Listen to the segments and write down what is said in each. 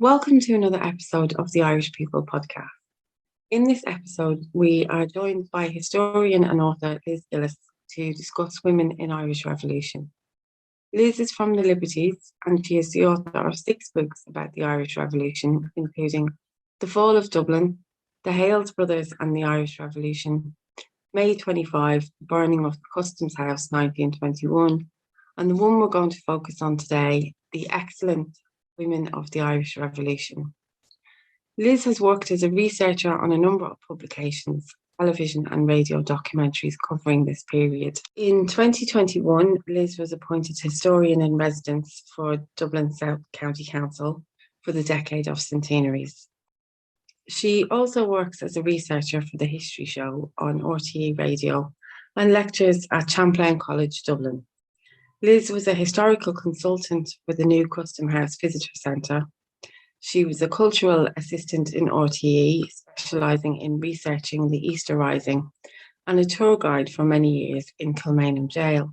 Welcome to another episode of the Irish People podcast. In this episode, we are joined by historian and author Liz Gillis to discuss women in Irish Revolution. Liz is from the Liberties and she is the author of 6 books about the Irish Revolution, including The Fall of Dublin, The Hales Brothers and the Irish Revolution, May 25, The Burning of the Customs House 1921, and the one we're going to focus on today, The Excellent Women of the Irish Revolution. Liz has worked as a researcher on a number of publications, television and radio documentaries covering this period. In 2021, Liz was appointed historian in residence for Dublin South County Council for the Decade of Centenaries. She also works as a researcher for the History Show on RTE Radio and lectures at Champlain College Dublin. Liz was a historical consultant for the new Custom House Visitor Centre. She was a cultural assistant in RTE, specialising in researching the Easter Rising, and a tour guide for many years in Kilmainham Gaol.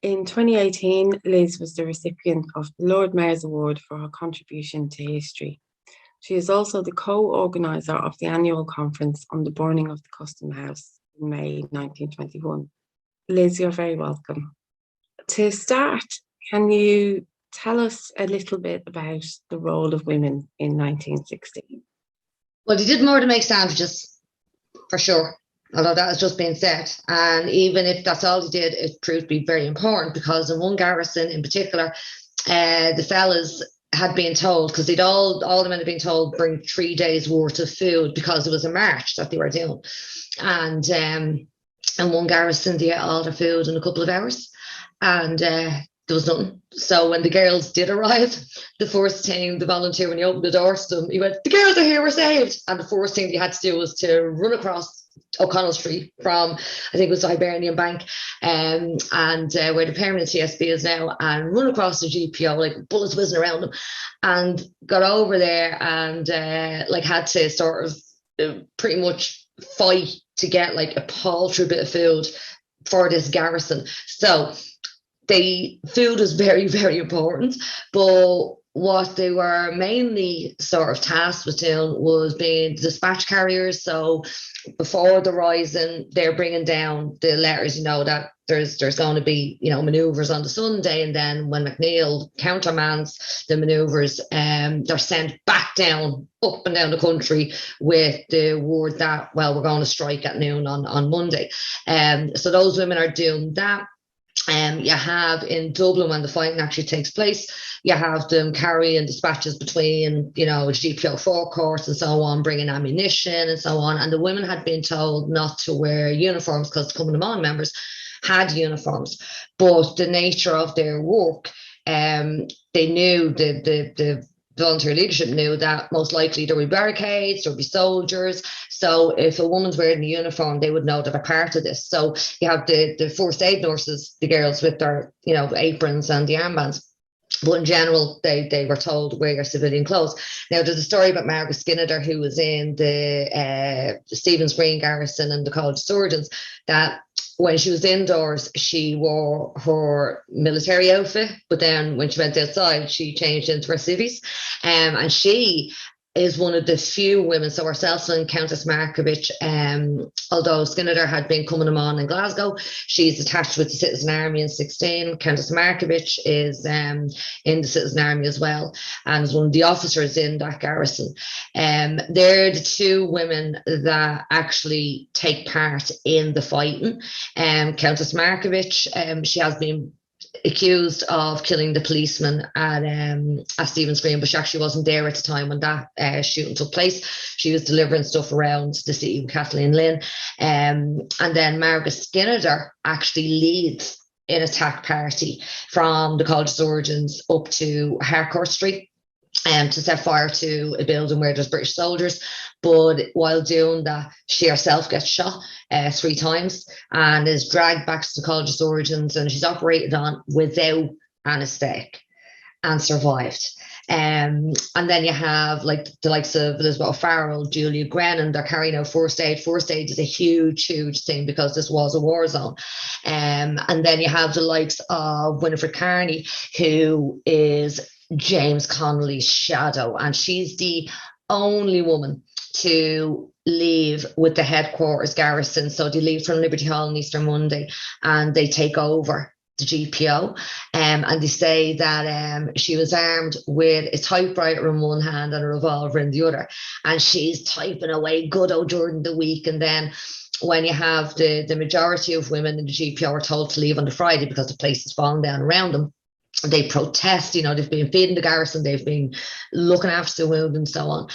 In 2018, Liz was the recipient of the Lord Mayor's Award for her contribution to history. She is also the co-organiser of the annual conference on the burning of the Custom House in May 1921. Liz, you're very welcome. To start, can you tell us a little bit about the role of women in 1916? Well, they did more to make sandwiches, for sure, although that has just been said. And even if that's all they did, it proved to be very important because in one garrison in particular, the fellas had been told, because they'd all the men had been told, bring 3 days worth of food because it was a march that they were doing. And in one garrison, they ate all their food in a couple of hours. And there was nothing. So when the girls did arrive, the first thing the volunteer, when he opened the doors to them, he went, "The girls are here, we're saved." And the first thing they had to do was to run across O'Connell Street from, I think it was the Hibernian Bank, and where the permanent TSB is now, and run across the GPO, like bullets whizzing around them, and got over there and had to sort of pretty much fight to get like a paltry bit of food for this garrison. So food was very, very important, but what they were mainly sort of tasked with doing was being dispatch carriers. So before the rising, they're bringing down the letters, that there's going to be, manoeuvres on the Sunday, and then when McNeill countermands the manoeuvres, they're sent back down, up and down the country with the word that, well, we're going to strike at noon on Monday. So those women are doing that. You have in Dublin, when the fighting actually takes place, you have them carrying dispatches between, GPO forecourts and so on, bringing ammunition and so on. And the women had been told not to wear uniforms because the Cumann na mBan members had uniforms. But the nature of their work, they knew, the volunteer leadership knew that most likely there would be barricades, there would be soldiers. So if a woman's wearing a uniform, they would know that they're part of this. So you have the first aid nurses, the girls with their, aprons and the armbands. But in general, they were told, wear your civilian clothes. Now, there's a story about Margaret Skinner, who was in the Stephen's Green garrison and the College of Surgeons, that when she was indoors, she wore her military outfit, but then when she went outside, she changed into her civvies. And she is one of the few women, so herself and Countess Markievicz, although Skinner had been coming on in Glasgow, she's attached with the Citizen Army in 16. Countess Markievicz is in the Citizen Army as well, and is one of the officers in that garrison. They're the 2 women that actually take part in the fighting. Countess Markievicz, she has been accused of killing the policeman at Stephen's Green, but she actually wasn't there at the time when that shooting took place. She was delivering stuff around the city with Kathleen Lynn. And then Margaret Skinner actually leads an attack party from the College of Surgeons up to Harcourt Street to set fire to a building where there's British soldiers. But while doing that, she herself gets shot 3 times and is dragged back to the College of Surgeons, and she's operated on without anaesthetic and survived. And then you have like the likes of Elizabeth O'Farrell, Julia Grennan, they're carrying out first aid. First aid is a huge thing because this was a war zone. And then you have the likes of Winnie Carney, who is James Connolly's shadow, and she's the only woman to leave with the headquarters garrison. So they leave from Liberty Hall on Easter Monday and they take over the GPO. And they say that she was armed with a typewriter in one hand and a revolver in the other. And she's typing away good during the week. And then when you have the majority of women in the GPO are told to leave on the Friday because the place is falling down around them, they protest. They've been feeding the garrison, they've been looking after the wounded and so on.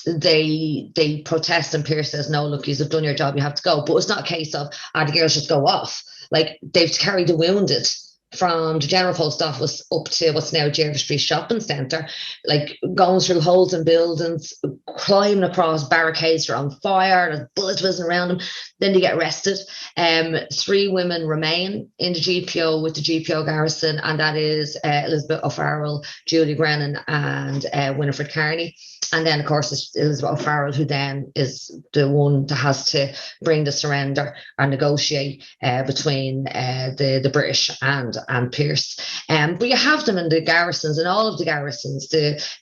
They protest, and Pierce says, no, look, you've done your job, you have to go. But it's not a case of, the girls just go off. Like, they've carried the wounded from the General Post Office up to what's now Jervis Street Shopping Centre, like going through holes in buildings, climbing across barricades that are on fire, there's bullets whizzing around them. Then they get arrested. 3 women remain in the GPO with the GPO garrison, and that is Elizabeth O'Farrell, Julie Grennan, and Winifred Carney. And then, of course, it's Elizabeth O'Farrell who then is the one that has to bring the surrender and negotiate between the British and Pierce. But you have them in the garrisons, in all of the garrisons,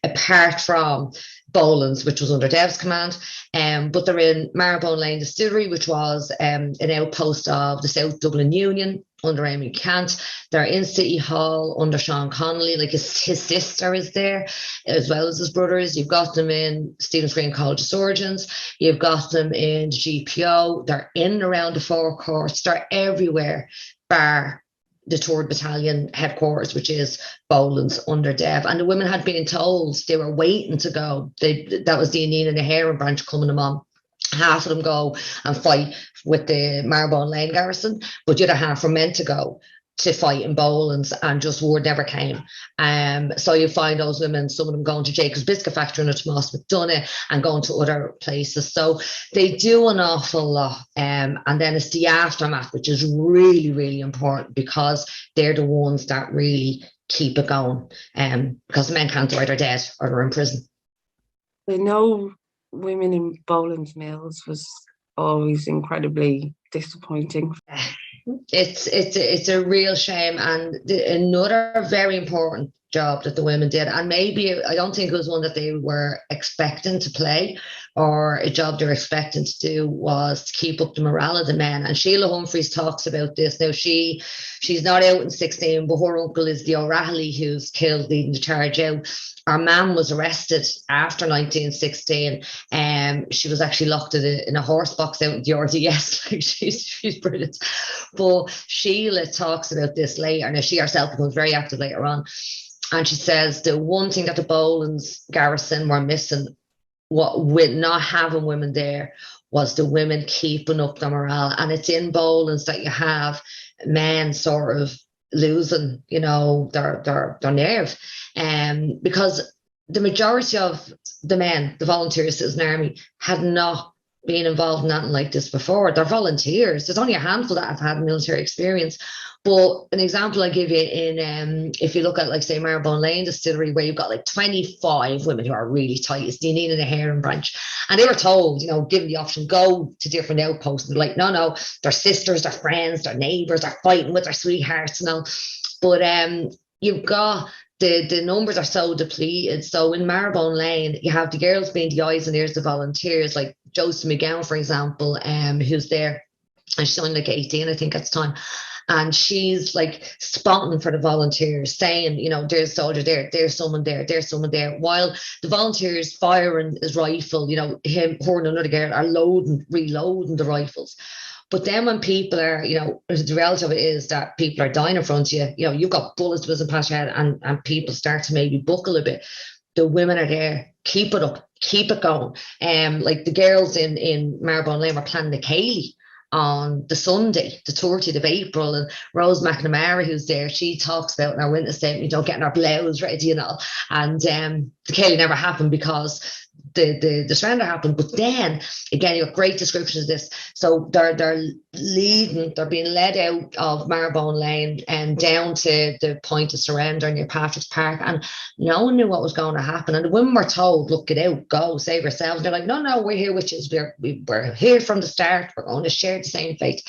apart from Boland's, which was under Dev's command, but they're in Marylebone Lane Distillery, which was an outpost of the South Dublin Union under Amy Cant. They're in City Hall under Sean Connolly, like his sister is there, as well as his brothers. You've got them in Stephen's Green College of Surgeons. You've got them in the GPO. They're in and around the forecourts. They're everywhere, bar the 3rd Battalion headquarters, which is Boland's under Dev. And the women had been told they were waiting to go. That was the Anine and the Heron branch coming them on. Half of them go and fight with the Marylebone Lane garrison, but the other half were meant to go to fight in Boland's, and just word never came. So you find those women, some of them going to Jacob's Biscuit Factory under Tomas McDonough and going to other places. So they do an awful lot. And then it's the aftermath, which is really, really important, because they're the ones that really keep it going. Because the men can't, they're either dead or they're in prison. I know women in Boland's Mills was always incredibly disappointing. It's a real shame, and another very important job that the women did, and maybe I don't think it was one that they were expecting to play, or a job they were expecting to do, was to keep up the morale of the men. And Sheila Humphreys talks about this. Now she's not out in 16, but her uncle is the O'Reilly who's killed leading the charge out. Our mum was arrested after 1916. She was actually locked in a horse box out in the RDS. Like, she's brilliant. But Sheila talks about this later. Now, she herself becomes very active later on. And she says the one thing that the Boland's garrison were missing, with not having women there, was the women keeping up the morale. And it's in Boland's that you have men sort of losing, their nerve. Because the majority of the men, the volunteers, Citizen Army, had not been involved in nothing like this before. They're volunteers. There's only a handful that have had military experience. But an example I give you in, if you look at, like, say, Marylebone Lane Distillery, where you've got like 25 women who are really tight, it's the Anine and the Heron branch. And they were told, given the option, go to different outposts. And they're like, no, they're sisters, they're friends, they're neighbours, they're fighting with their sweethearts, But you've got the numbers are so depleted. So in Marylebone Lane, you have the girls being the eyes and ears of the volunteers, like Josie McGowan, for example, who's there, and she's only like 18, I think, at the time. And she's like spotting for the volunteers, saying, there's a soldier there, there's someone there, there's someone there. While the volunteers firing his rifle, her and another girl are reloading the rifles. But then when people are, the reality of it is that people are dying in front of you, you've got bullets whizzing past your head, and people start to maybe buckle a bit. The women are there, keep it up, keep it going. Like the girls in Marylebone Lane were planning the Cayley on the Sunday, the 30th of April, and Rose McNamara, who's there, she talks about in our witness statement, getting our blouse ready, and the Cayley never happened because the surrender happened. But then again, you got great descriptions of this. So they're being led out of Marylebone Lane and down to the point of surrender near Patrick's Park, and no one knew what was going to happen. And the women were told, look, get out, go, save yourselves. And they're like, no, we're here with you. We're here from the start. We're going to share the same fate.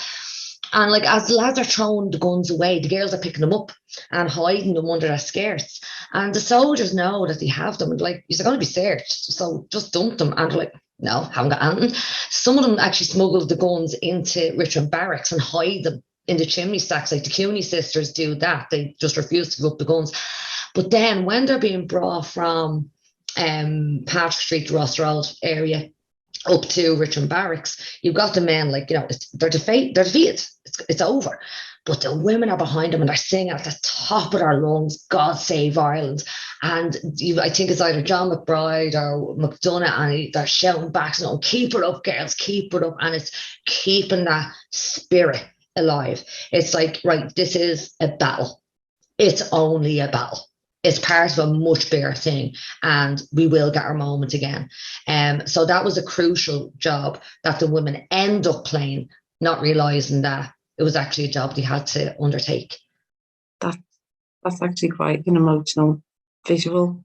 And like, as the lads are throwing the guns away, the girls are picking them up and hiding them under their skirts. And the soldiers know that they have them. And like, you're going to be searched, so just dump them. And they're like, no, haven't got anything. Some of them actually smuggled the guns into Richmond barracks and hide them in the chimney stacks. Like the Cooney sisters do that. They just refuse to give up the guns. But then when they're being brought from Patrick Street, Ross Road area up to Richmond barracks, you've got the men, like, you know, they're defeated. It's over. But the women are behind them and they're singing at the top of their lungs, God Save Ireland. And I think it's either John McBride or McDonough, and they're shouting back, you know, keep it up, girls, keep it up. And it's keeping that spirit alive. It's like, right, this is a battle. It's only a battle. It's part of a much bigger thing, and we will get our moment again. So that was a crucial job that the women end up playing, not realising that it was actually a job they had to undertake. That's actually quite an emotional visual.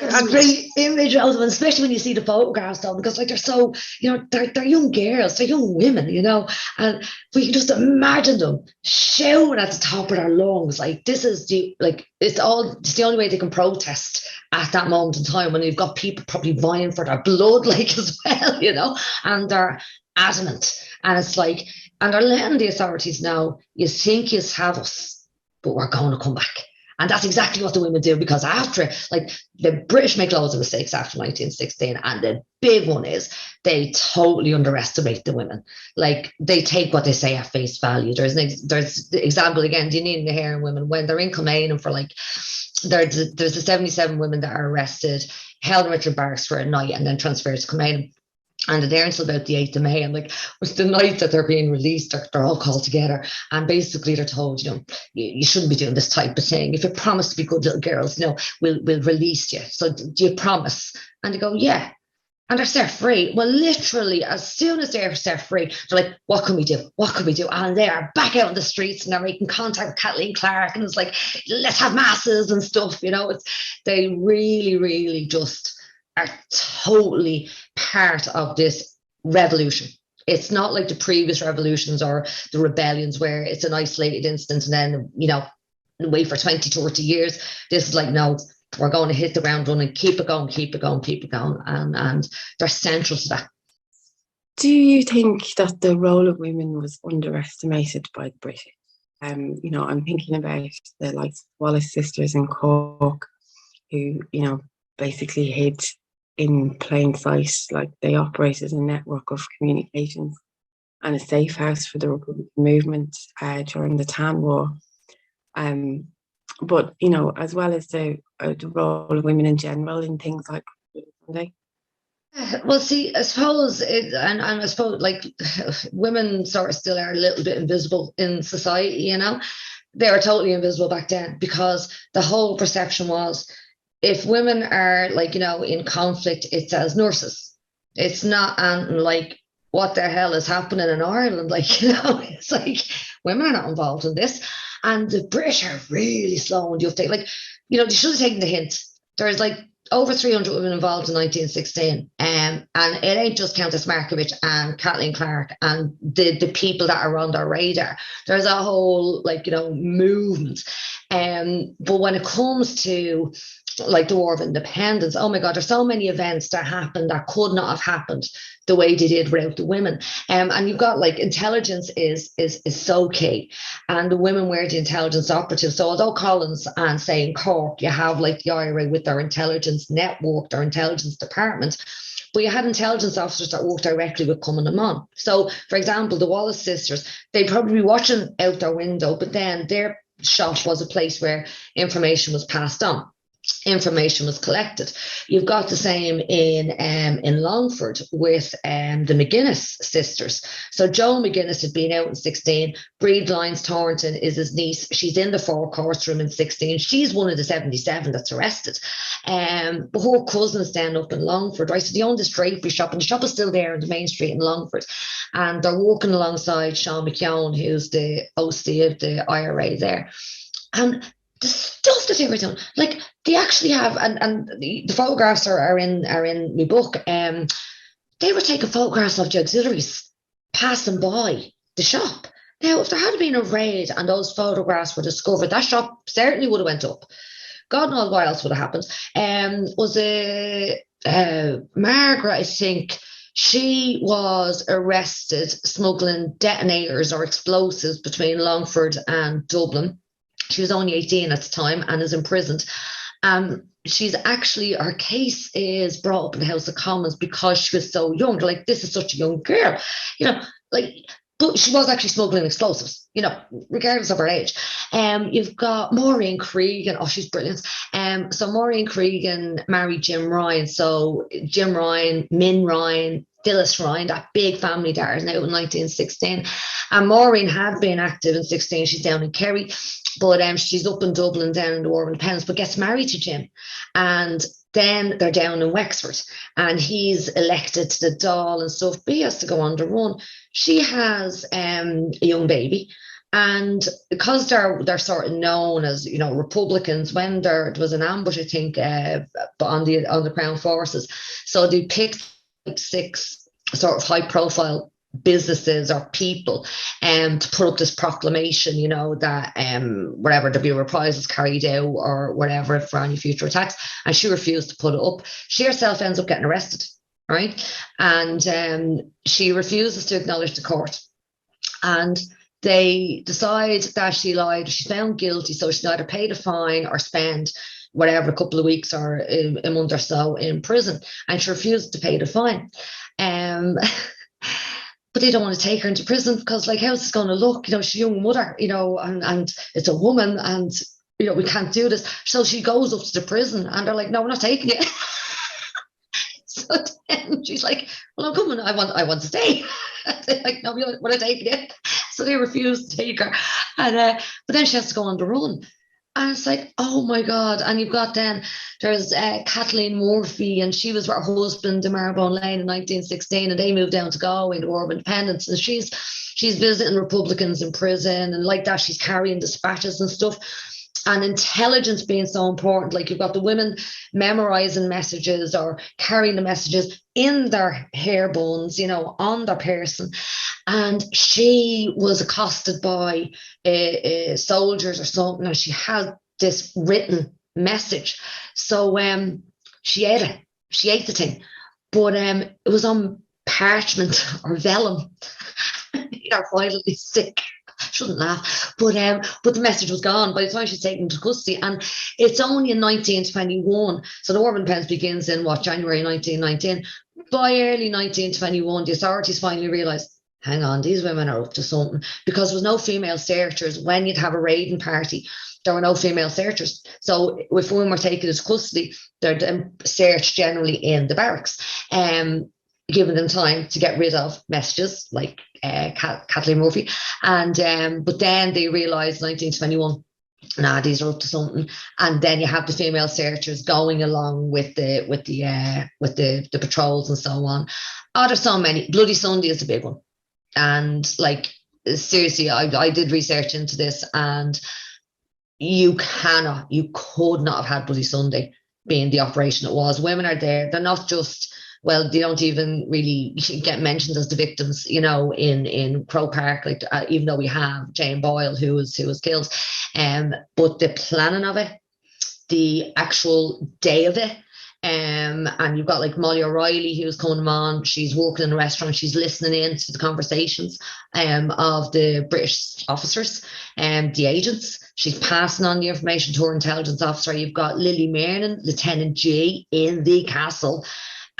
A great image of them, especially when you see the photographs of them, because like they're so, you know, they're young girls, they're young women, you know, and we can just imagine them shouting at the top of their lungs, like this is it's the only way they can protest at that moment in time, when you've got people probably vying for their blood, like, as well, you know, and they're adamant, and it's like, and they're letting the authorities know, you think you have us, but we're going to come back. And that's exactly what the women do, because after, like, the British make loads of mistakes after 1916, and the big one is they totally underestimate the women. Like, they take what they say at face value. There's the example again, do you need the hair in women when they're in Kilmainham for like, there's the 77 women that are arrested, held in Richard Barracks for a night, and then transferred to Kilmainham. And they're there until about the 8th of May. And like, it's the night that they're being released, they're all called together. And basically they're told, you know, you shouldn't be doing this type of thing. If you promise to be good little girls, you know, we'll release you. So do you promise? And they go, yeah. And they're set free. Well, literally, as soon as they're set free, they're like, what can we do? What can we do? And they are back out in the streets, and they're making contact with Kathleen Clark. And it's like, let's have masses and stuff, you know. They really, really just are totally part of this revolution. It's not like the previous revolutions or the rebellions where it's an isolated instance and then, you know, wait for 20, 30 years. This is like, no, we're going to hit the ground running, keep it going, keep it going, keep it going. And they're central to that. Do you think that the role of women was underestimated by the British? You know, I'm thinking about the likes of Wallace sisters in Cork, who, you know, basically hid in plain sight. Like, they operated a network of communications and a safe house for the Republican movement during the Tan War. But, you know, as well as the role of women in general in things like Sunday. Well, see, I suppose, and I suppose, like, women sort of still are a little bit invisible in society, you know. They were totally invisible back then, because the whole perception was, if women are, like, you know, in conflict, it's as nurses. It's not like, what the hell is happening in Ireland? Like, you know, it's like, women are not involved in this. And the British are really slow in the uptake. Like, you know, they should have taken the hint. There's like over 300 women involved in 1916. And it ain't just Countess Markievicz and Kathleen Clark and the people that are on their radar. There's a whole, like, you know, movement. But when it comes to, like, the War of Independence, oh my God, there's so many events that happened that could not have happened the way they did without the women. And you've got, like, intelligence is so key, and the women were the intelligence operatives. So although Collins and, say, in Cork, you have, like, the IRA with their intelligence network, their intelligence department, but you had intelligence officers that worked directly with Cumann on. So, for example, the Wallace sisters, they'd probably be watching out their window, but then their shop was a place where information was passed on. Information was collected. You've got the same in Longford with the McGuinness sisters. So Joan McGuinness had been out in 16. Breed Lyons Thornton is his niece. She's in the forecourts room in 16. She's one of the 77 that's arrested. But her cousin's then up in Longford, right? So they own this drapery shop, and the shop is still there on the main street in Longford. And they're working alongside Sean McKeown, who's the OC of the IRA there. And the stuff that they were doing, like, they actually have, and the photographs are in my book. They were taking photographs of the auxiliaries passing by the shop. Now, if there had been a raid and those photographs were discovered, that shop certainly would have went up. God knows what else would have happened. Was Margaret, I think. She was arrested smuggling detonators or explosives between Longford and Dublin. She was only 18 at the time and is imprisoned. She's actually, her case is brought up in the House of Commons because she was so young. They're like, this is such a young girl, but she was actually smuggling explosives, regardless of her age. You've got Maureen Krieg, and she's brilliant. So Maureen Krieg married Jim Ryan. So Jim Ryan, Min Ryan, Phyllis Ryan, that big family there is now in 1916. And Maureen had been active in 16. She's down in Kerry, but she's up in Dublin, down in the War of Independence, but gets married to Jim. And then they're down in Wexford, and he's elected to the Dáil and stuff, but he has to go on the run. She has a young baby, and because they're sort of known as Republicans, when there was an ambush, I think, on the Crown forces, so they picked 6 sort of high profile businesses or people to put up this proclamation, that whatever there be reprisals carried out or whatever for any future attacks, and she refused to put it up. She herself ends up getting arrested, right? And she refuses to acknowledge the court, and they decide that she lied. She's found guilty, so she's either paid a fine or spend whatever, a couple of weeks or a month or so in prison, and she refused to pay the fine. But they don't want to take her into prison because, how's this going to look? She's a young mother, and it's a woman, and we can't do this. So she goes up to the prison, and they're like, no, we're not taking it. So then she's like, well, I'm coming. I want to stay. They're like, no, we're not taking it. So they refuse to take her, and but then she has to go on the run. And it's like, oh my God. And you've got there's Kathleen Murphy, and she was with her husband in Marylebone Lane in 1916, and they moved down to Galway in the War of Independence. And she's visiting Republicans in prison, and like that, she's carrying dispatches and stuff. And intelligence being so important, you've got the women memorizing messages or carrying the messages in their hair buns, on their person. And she was accosted by soldiers or something, and she had this written message. So she ate it. She ate the thing, but it was on parchment or vellum. You're violently sick. Shouldn't laugh, but the message was gone by the time she's taken to custody. And it's only in 1921, so the War of Independence begins in January 1919. By early 1921, the authorities finally realised, hang on, these women are up to something, because there was no female searchers. When you'd have a raiding party, there were no female searchers. So if women were taken into custody, they're searched generally in the barracks, giving them time to get rid of messages like Kathleen Murphy. And but then they realised 1921, these are up to something. And then you have the female searchers going along with the patrols and so on. There's so many. Bloody Sunday is a big one. And seriously, I did research into this, and you could not have had Bloody Sunday being the operation it was. Women are there. They're not just, they don't even really get mentioned as the victims, in Croke Park, even though we have Jane Boyle who was killed. But the planning of it, the actual day of it, and you've got Molly O'Reilly who's coming on. She's working in a restaurant. She's listening in to the conversations of the British officers and the agents. She's passing on the information to her intelligence officer. You've got Lily Mernon, Lieutenant G, in the castle.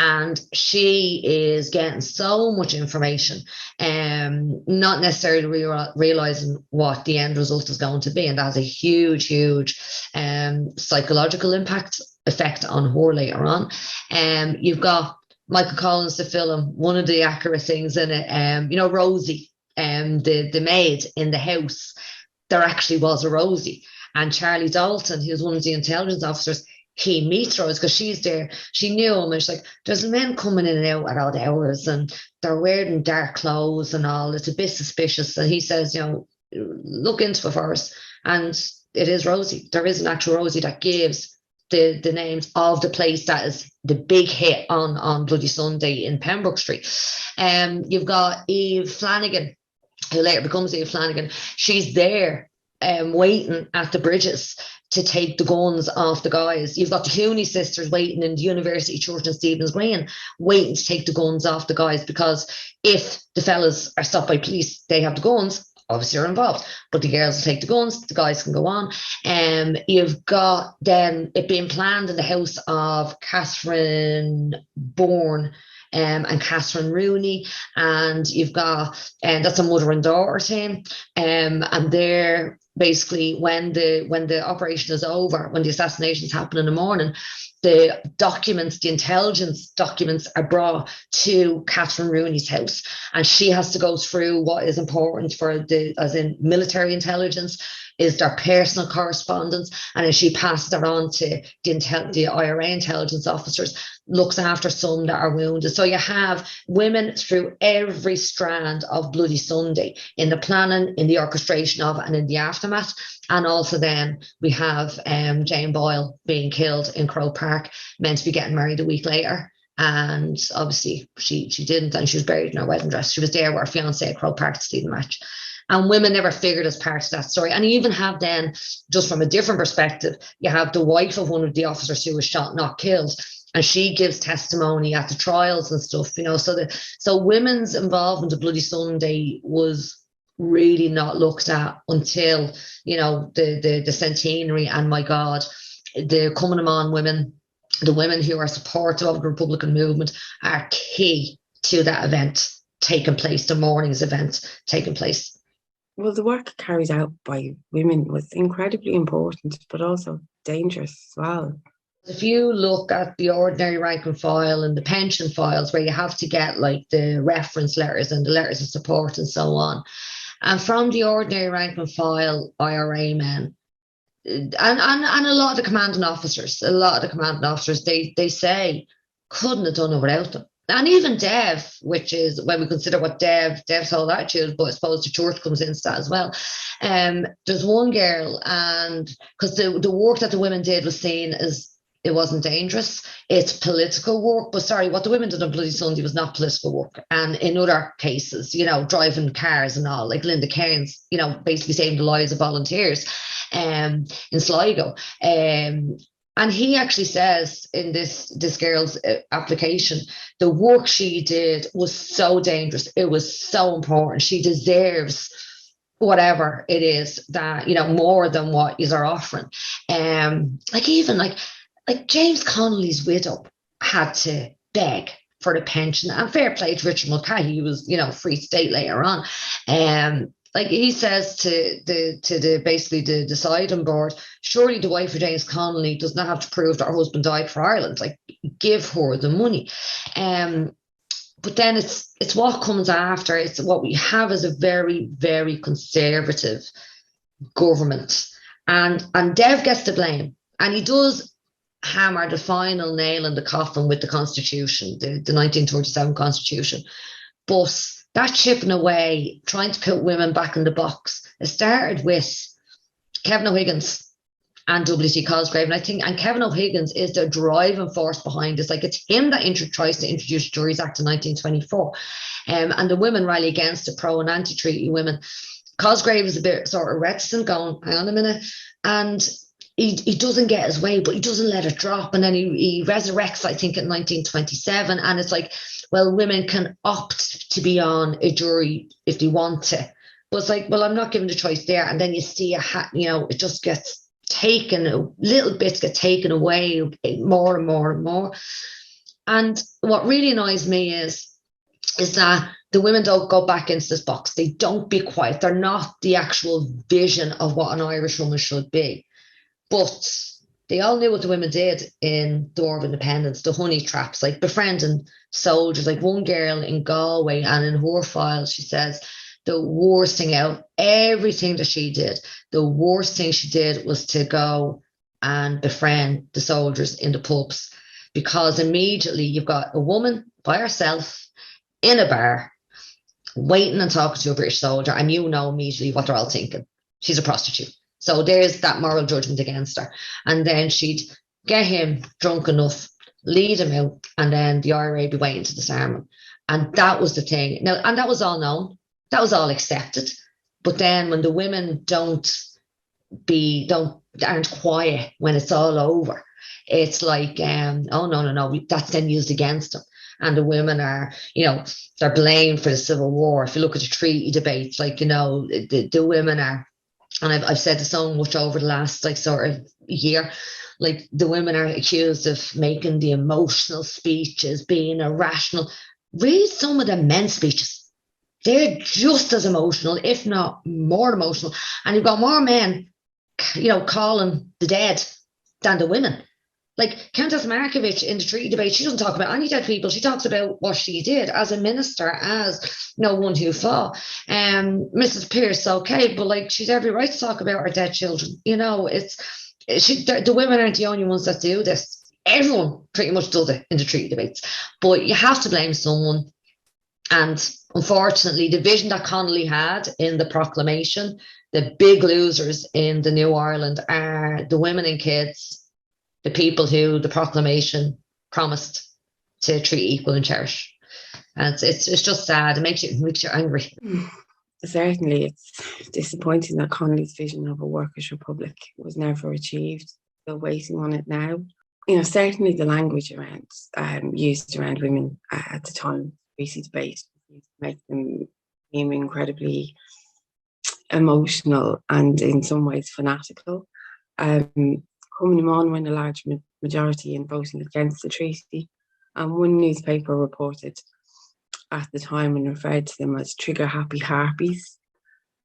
And she is getting so much information, not necessarily realizing what the end result is going to be. And that has a huge, huge psychological effect on her later on. You've got Michael Collins, the film, one of the accurate things in it, Rosie, the maid in the house, there actually was a Rosie. And Charlie Dalton, who's one of the intelligence officers, he meets Rose because she's there. She knew him, and she's like, there's men coming in and out at odd hours, and they're wearing dark clothes and all. It's a bit suspicious. And he says, look into it first. And it is Rosie. There is an actual Rosie that gives the names of the place that is the big hit on Bloody Sunday in Pembroke Street. You've got Eve Flanagan, who later becomes Eve Flanagan. She's there waiting at the bridges to take the guns off the guys. You've got the Hooney sisters waiting in the University Church in Stephen's Green, waiting to take the guns off the guys, because if the fellas are stopped by police, they have the guns, obviously are involved, but the girls will take the guns, the guys can go on. You've got then it being planned in the house of Catherine Bourne and Catherine Rooney, and you've got, and that's a mother and daughter team, and they're basically, when the operation is over, when the assassinations happen in the morning, the documents, the intelligence documents, are brought to Catherine Rooney's house, and she has to go through what is important for the, as in military intelligence, is their personal correspondence, and then she passes that on to the IRA intelligence officers, looks after some that are wounded. So you have women through every strand of Bloody Sunday, in the planning, in the orchestration of it, and in the aftermath. And also then we have Jane Boyle being killed in Croke Park, meant to be getting married a week later. And obviously she didn't, and she was buried in her wedding dress. She was there with her fiancé at Croke Park to see the match. And women never figured as part of that story. And you even have then, just from a different perspective, you have the wife of one of the officers who was shot, not killed, and she gives testimony at the trials and stuff, you know. So women's involvement in Bloody Sunday was really not looked at until, you know, the centenary. And my God, the Kilmainham women, the women who are supportive of the Republican movement, are key to that event taking place, the morning's event taking place. Well, the work carried out by women was incredibly important, but also dangerous as well. If you look at the ordinary rank and file and the pension files, where you have to get like the reference letters and the letters of support and so on, and from the ordinary rank and file IRA men, and a lot of the commanding officers, they say couldn't have done it without them. And even Dev, which is when we consider what Dev's whole attitude, but I suppose the church comes into that as well. There's one girl, and because the work that the women did was seen as, it wasn't dangerous, it's political work. But sorry, what the women did on Bloody Sunday was not political work. And in other cases, you know, driving cars and all, like Linda Cairns, you know, basically saving the lives of volunteers in Sligo. And he actually says in this girl's application, the work she did was so dangerous. It was so important. She deserves whatever it is that, you know, more than what is our offering. Like James Connolly's widow had to beg for the pension, and fair play to Richard Mulcahy, he was, you know, Free State later on. Like he says to the basically the deciding board, surely the wife of James Connolly does not have to prove that her husband died for Ireland. Like, give her the money. But then it's what comes after. It's what we have as a very, very conservative government, and Dev gets the blame, and he does hammer the final nail in the coffin with the Constitution, the 1937 Constitution. But that chipping away, trying to put women back in the box, it started with Kevin O'Higgins and W.T. Cosgrave. And Kevin O'Higgins is the driving force behind this. Like, it's him that tries to introduce the Juries Act in 1924. And the women rally against the pro and anti-treaty women. Cosgrave is a bit sort of reticent, going, hang on a minute. And he doesn't get his way, but he doesn't let it drop. And then he resurrects, I think, in 1927. And it's like, well, women can opt to be on a jury if they want to. But it's like, well, I'm not given the choice there. And then you see, it just gets taken, little bits get taken away more and more and more. And what really annoys me is that the women don't go back into this box. They don't be quiet. They're not the actual vision of what an Irish woman should be. But they all knew what the women did in the War of Independence, the honey traps, like befriending soldiers. Like one girl in Galway, and in her file, she says the worst thing out, everything that she did, the worst thing she did was to go and befriend the soldiers in the pubs, because immediately you've got a woman by herself in a bar waiting and talking to a British soldier, and you know immediately what they're all thinking. She's a prostitute. So there's that moral judgment against her. And then she'd get him drunk enough, lead him out, and then the IRA be waiting to disarm him. And that was the thing. Now, and that was all known. That was all accepted. But then when the women don't aren't quiet when it's all over. It's like, oh no, that's then used against them. And the women are, they're blamed for the Civil War. If you look at the treaty debates, like, the women are, and I've said this so much over the last like sort of year, like the women are accused of making the emotional speeches, being irrational. Read some of the men's speeches. They're just as emotional, if not more emotional. And you've got more men, calling the dead than the women. Like Countess Markievicz in the treaty debate, she doesn't talk about any dead people. She talks about what she did as a minister, as one who fought. Mrs. Pearce, okay, but like she's every right to talk about her dead children. The women aren't the only ones that do this. Everyone pretty much does it in the treaty debates. But you have to blame someone. And unfortunately, the vision that Connolly had in the proclamation, the big losers in the New Ireland are the women and kids, the people who the proclamation promised to treat, equal and cherish. And it's just sad. It makes you angry. Certainly, it's disappointing that Connolly's vision of a workers' republic was never achieved. Still waiting on it now. Certainly the language used around women at the time, treaty debate, make them seem incredibly emotional and in some ways fanatical. Coming on when a large majority in voting against the treaty, and one newspaper reported at the time and referred to them as trigger-happy harpies.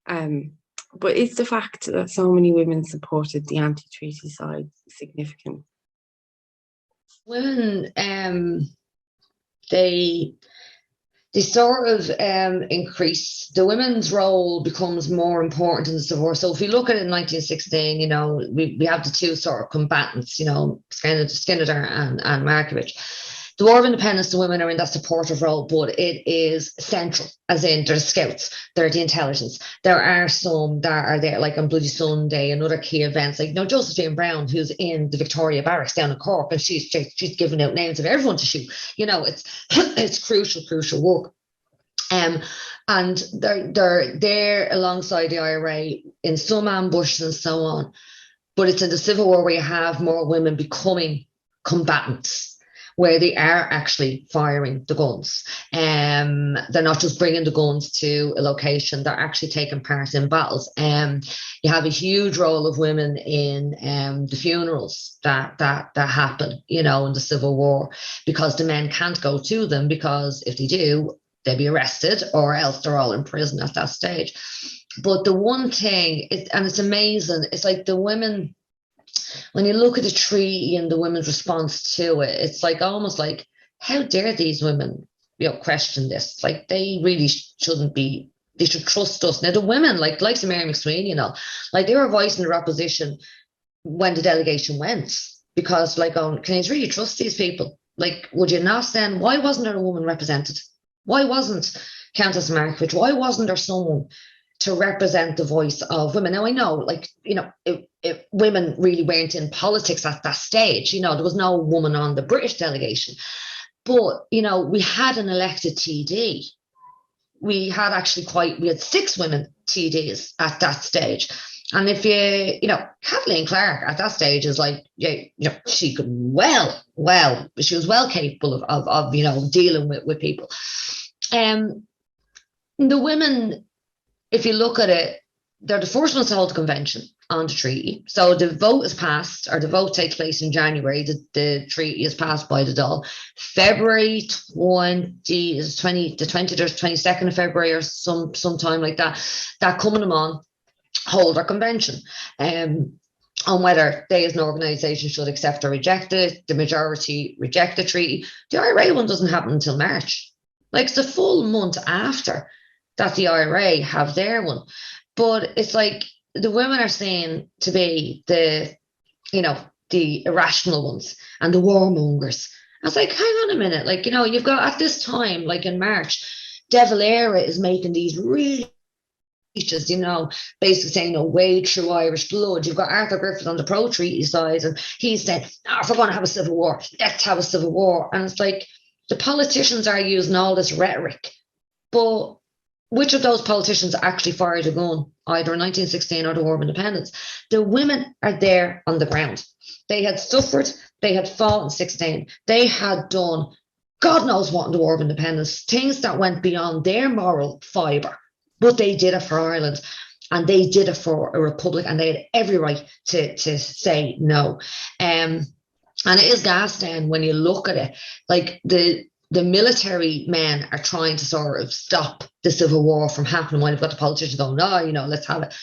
But is the fact that so many women supported the anti-treaty side significant? Women, they sort of increase. The women's role becomes more important in the Civil War. So if you look at it in 1916, we have the two sort of combatants, Skinner and Markievicz. The War of Independence, the women are in that supportive role, but it is central, as in they're the scouts, they're the intelligence. There are some that are there, like on Bloody Sunday and other key events, like Josephine Brown, who's in the Victoria Barracks down in Cork, and she's giving out names of everyone to shoot. It's crucial work. And they're there alongside the IRA in some ambushes and so on. But it's in the Civil War where you have more women becoming combatants, where they are actually firing the guns. They're not just bringing the guns to a location, they're actually taking part in battles. You have a huge role of women in the funerals that happen, in the Civil War, because the men can't go to them, because if they do, they'll be arrested, or else they're all in prison at that stage. But the one thing, and it's amazing, it's like the women, when you look at the treaty and the women's response to it, it's like almost like, how dare these women, question this? Like they really shouldn't be. They should trust us. Now the women, like Mary McSween, like they were voicing their opposition when the delegation went, because can you really trust these people? Like, would you not then? Why wasn't there a woman represented? Why wasn't Countess Markievicz? Why wasn't there someone to represent the voice of women? Now I know, women really weren't in politics at that stage. There was no woman on the British delegation, but we had an elected TD. We had we had 6 women TDs at that stage. And if Kathleen Clark at that stage is like, she could she was well capable of dealing with people. The women, if you look at it, they're the first ones to hold the convention on the treaty. So the vote is passed, or the vote takes place in January. The treaty is passed by the Dáil. February 20 is the 20th or 22nd of February, or sometime like that. That Coming on hold their convention. On whether they as an organisation should accept or reject it. The majority reject the treaty. The IRA one doesn't happen until March. Like it's a full month after that the IRA have their one. But it's like the women are seen to be the irrational ones and the warmongers. I was like, hang on a minute. Like, you've got at this time, like in March, De Valera is making these really speeches, basically saying, wade through Irish blood. You've got Arthur Griffith on the pro-treaty side, and he's saying, if we're going to have a civil war, let's have a civil war. And it's like the politicians are using all this rhetoric, but which of those politicians actually fired a gun, either in 1916 or the War of Independence? The women are there on the ground. They had suffered, they had fought in 16, they had done God knows what in the War of Independence, things that went beyond their moral fibre, but they did it for Ireland, and they did it for a republic, and they had every right to say no. And it is gas then when you look at it, like the military men are trying to sort of stop the civil war from happening when you've got the politicians going, no, let's have it.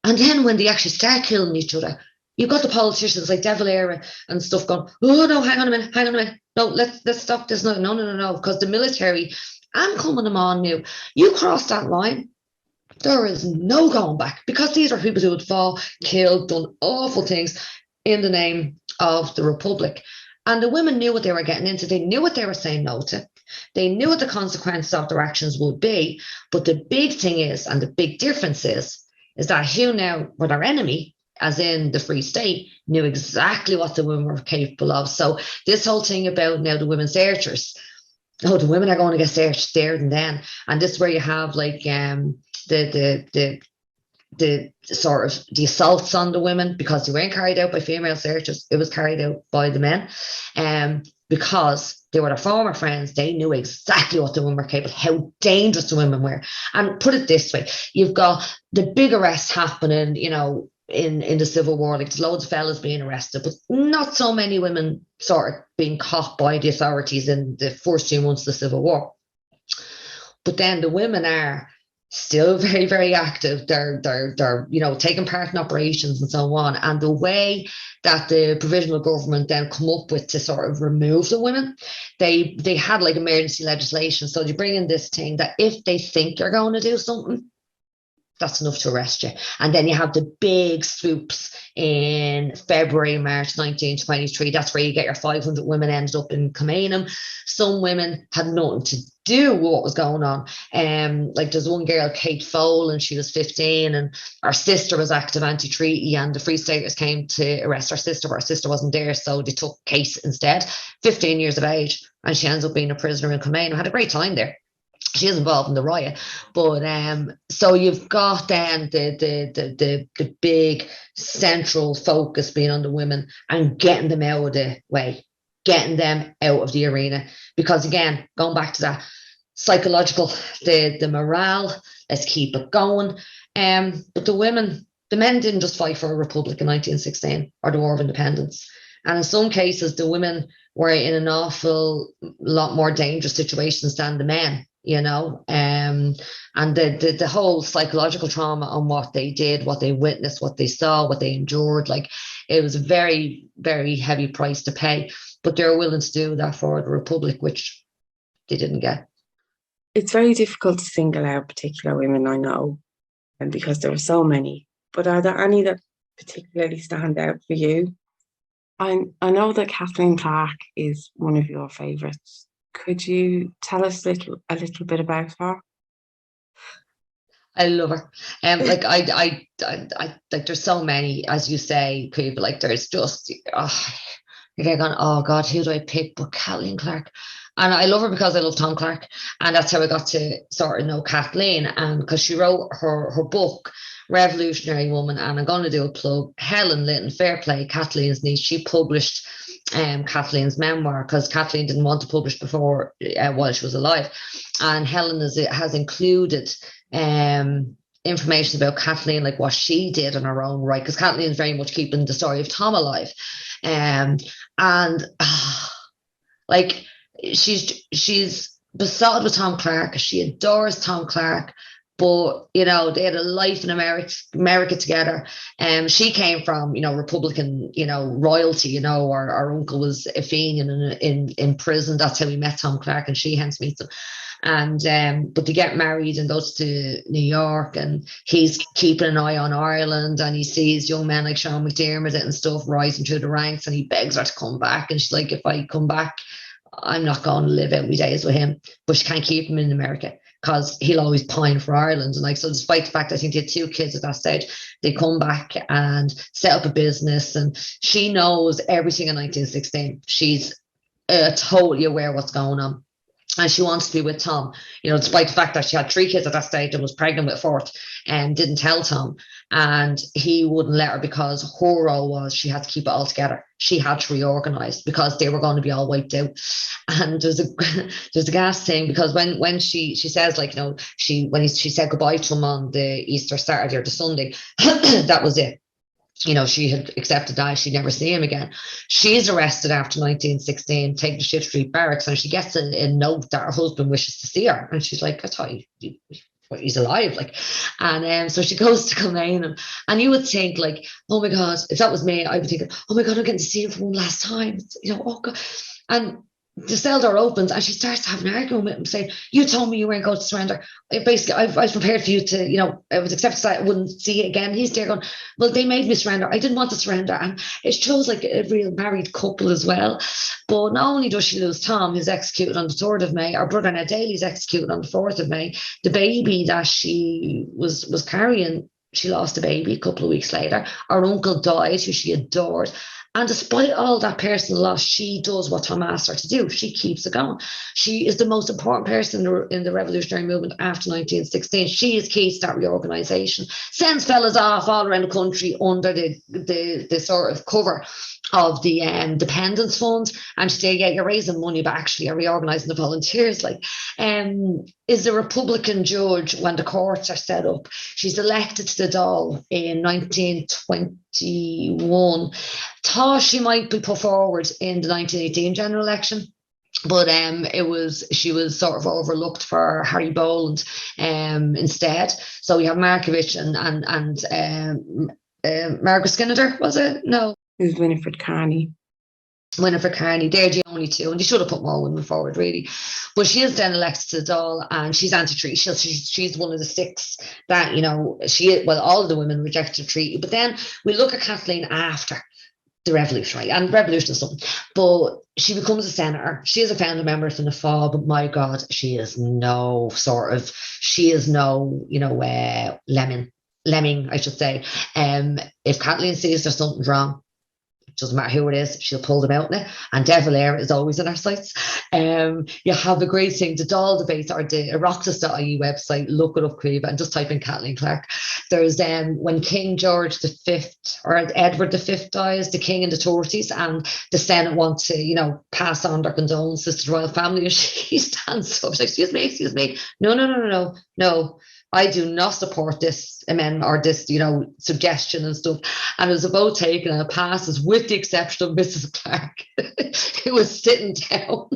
And then when they actually start killing each other, you've got the politicians like De Valera and stuff going, oh no, hang on a minute. No, let's stop this. No. Because the military, I'm coming them on now. You cross that line, there is no going back, because these are people who had fought, killed, done awful things in the name of the Republic. And the women knew what they were getting into. They knew what they were saying no to. They knew what the consequences of their actions would be. But the big thing is, and the big difference is that who now were their enemy, as in the Free State, knew exactly what the women were capable of. So this whole thing about now the women searchers, the women are going to get searched there and then. And this is where you have like the sort of the assaults on the women, because they weren't carried out by female searchers, it was carried out by the men, because they were their former friends. They knew exactly what the women were capable, how dangerous the women were. And put it this way, you've got the big arrests happening, in the Civil War, like there's loads of fellas being arrested, but not so many women sort of being caught by the authorities in the first 2 months of the Civil War. But then the women are still very, very active. They're taking part in operations and so on. And the way that the provisional government then come up with to sort of remove the women, they had like emergency legislation. So you bring in this thing that if they think you're going to do something, that's enough to arrest you. And then you have the big swoops in February, March 1923. That's where you get your 500 women ended up in Kilmainham. Some women had nothing to do with what was going on. Like there's one girl, Kate Fole, and she was 15, and her sister was active anti-treaty, and the Free Staters came to arrest her sister, but her sister wasn't there, so they took Kate instead, 15 years of age, and she ends up being a prisoner in Kilmainham. Had a great time there. She is involved in the riot, but so you've got then the big central focus being on the women and getting them out of the way, getting them out of the arena, because again, going back to that psychological, the morale, let's keep it going. But the men didn't just fight for a republic in 1916 or the War of Independence, and in some cases the women were in an awful lot more dangerous situations than the men. And the whole psychological trauma on what they did, what they witnessed, what they saw, what they endured, like it was a very, very heavy price to pay, but they were willing to do that for the Republic, which they didn't get. It's very difficult to single out particular women, I know, and because there were so many, but are there any that particularly stand out for you? I know that Kathleen Clark is one of your favourites. Could you tell us a little bit about her? I love her. Like I like there's so many, as you say, people, like there's just you're going, oh God, who do I pick? But Kathleen Clark. And I love her because I love Tom Clark. And that's how I got to sort of know Kathleen. And because she wrote her book, Revolutionary Woman, and I'm going to do a plug. Helen Litton, fair play, Kathleen's niece, she published Kathleen's memoir, because Kathleen didn't want to publish before while she was alive. And Helen has included information about Kathleen, like what she did in her own right, because Kathleen's very much keeping the story of Tom alive. Like she's besotted with Tom Clark. She adores Tom Clark. But, they had a life in America together. She came from, Republican, royalty, our uncle was a Fenian in prison. That's how we met Tom Clark, and she hence meets him. And, but they get married and goes to New York, and he's keeping an eye on Ireland, and he sees young men like Sean McDermott and stuff rising through the ranks, and he begs her to come back. And she's like, if I come back, I'm not going to live out my days with him. But she can't keep him in America, because he'll always pine for Ireland. And so despite the fact that I think they had 2 kids at that stage, they come back and set up a business, and she knows everything in 1916. She's totally aware what's going on. And she wants to be with Tom, despite the fact that she had 3 kids at that stage and was pregnant with a 4th, and didn't tell Tom. And he wouldn't let her because her role was she had to keep it all together. She had to reorganize because they were going to be all wiped out. And there's a gas thing, because when she says, when she said goodbye to him on the Easter Saturday or the Sunday, that was it. She had accepted that she'd never see him again. She's arrested after 1916, taken to Shift Street Barracks, and she gets a note that her husband wishes to see her. And she's like, I thought he's alive. And so she goes to Kilmainham, and you would think, oh my God, if that was me, I would think, oh my God, I'm getting to see him for one last time. Oh God. And the cell door opens and she starts having an argument with him, saying, you told me you weren't going to surrender. Basically, I was prepared for you to, I was accepted that I wouldn't see you again. He's there going, well, they made me surrender. I didn't want to surrender. And it shows like a real married couple as well. But not only does she lose Tom, who's executed on the 3rd of May, our brother Ned Daly's executed on the 4th of May. The baby that she was carrying, she lost a baby a couple of weeks later. Our uncle died, who she adored. And despite all that personal loss, she does what Tom asked her to do. She keeps it going. She is the most important person in the revolutionary movement after 1916. She is key to that reorganisation. Sends fellas off all around the country under the sort of cover of the dependence fund, and she said, yeah, you're raising money, but actually you're reorganising the volunteers. Is a Republican judge when the courts are set up. She's elected to the Dáil in 1921. Thought she might be put forward in the 1918 general election, but she was sort of overlooked for Harry Boland instead. So we have Markovich and Margaret Skinner, was it? No. It was Winnie Carney. They're the only two, and they should have put more women forward, really. But she is then elected to the Dáil, and she's anti-treaty. She's one of the 6 that, all of the women rejected treaty. But then we look at Kathleen after the revolution, right? And revolution is something. But she becomes a senator. She is a founding member of the Fall, but my God, she is no lemming, I should say. If Kathleen sees there's something wrong, doesn't matter who it is, she'll pull them out in it. And De Valera is always in our sights. You have a great thing, the Dáil debates, or the Oireachtas.ie website, look it up, Creva, and just type in Kathleen Clark. There's when King George V or Edward V dies, the king in the 30s, and the Senate want to, pass on their condolences to the royal family, and she stands up, she's like, excuse me, no. I do not support this amendment or this, suggestion and stuff. And it was a vote taken and it passes, with the exception of Mrs. Clark, who was sitting down.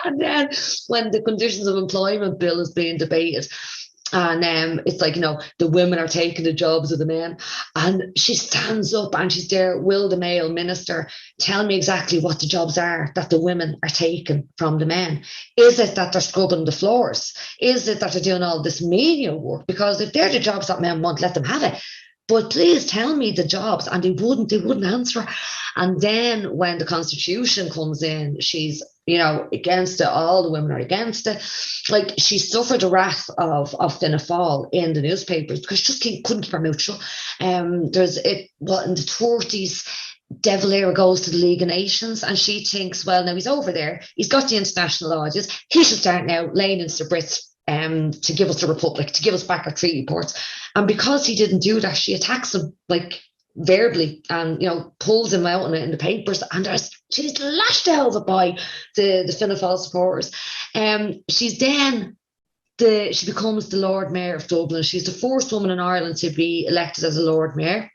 And then when the conditions of employment bill is being debated, and it's like, the women are taking the jobs of the men, and she stands up and she's there, will the male minister tell me exactly what the jobs are that the women are taking from the men? Is it that they're scrubbing the floors? Is it that they're doing all this menial work? Because if they're the jobs that men want, let them have it. But please tell me the jobs. And they wouldn't answer. And then when the Constitution comes in, she's, against it. All the women are against it. She suffered the wrath of Fianna Fáil in the newspapers because she just couldn't keep her mouth shut. In the 30s, De Valera goes to the League of Nations, and she thinks, well, now he's over there, he's got the international audience, he should start now laying into the Brits to give us the Republic, to give us back our treaty ports. And because he didn't do that, she attacks him verbally, and pulls him out in the papers, and she's lashed out of it by the Fianna Fáil supporters. She's then she becomes the Lord Mayor of Dublin. She's the first woman in Ireland to be elected as a Lord Mayor,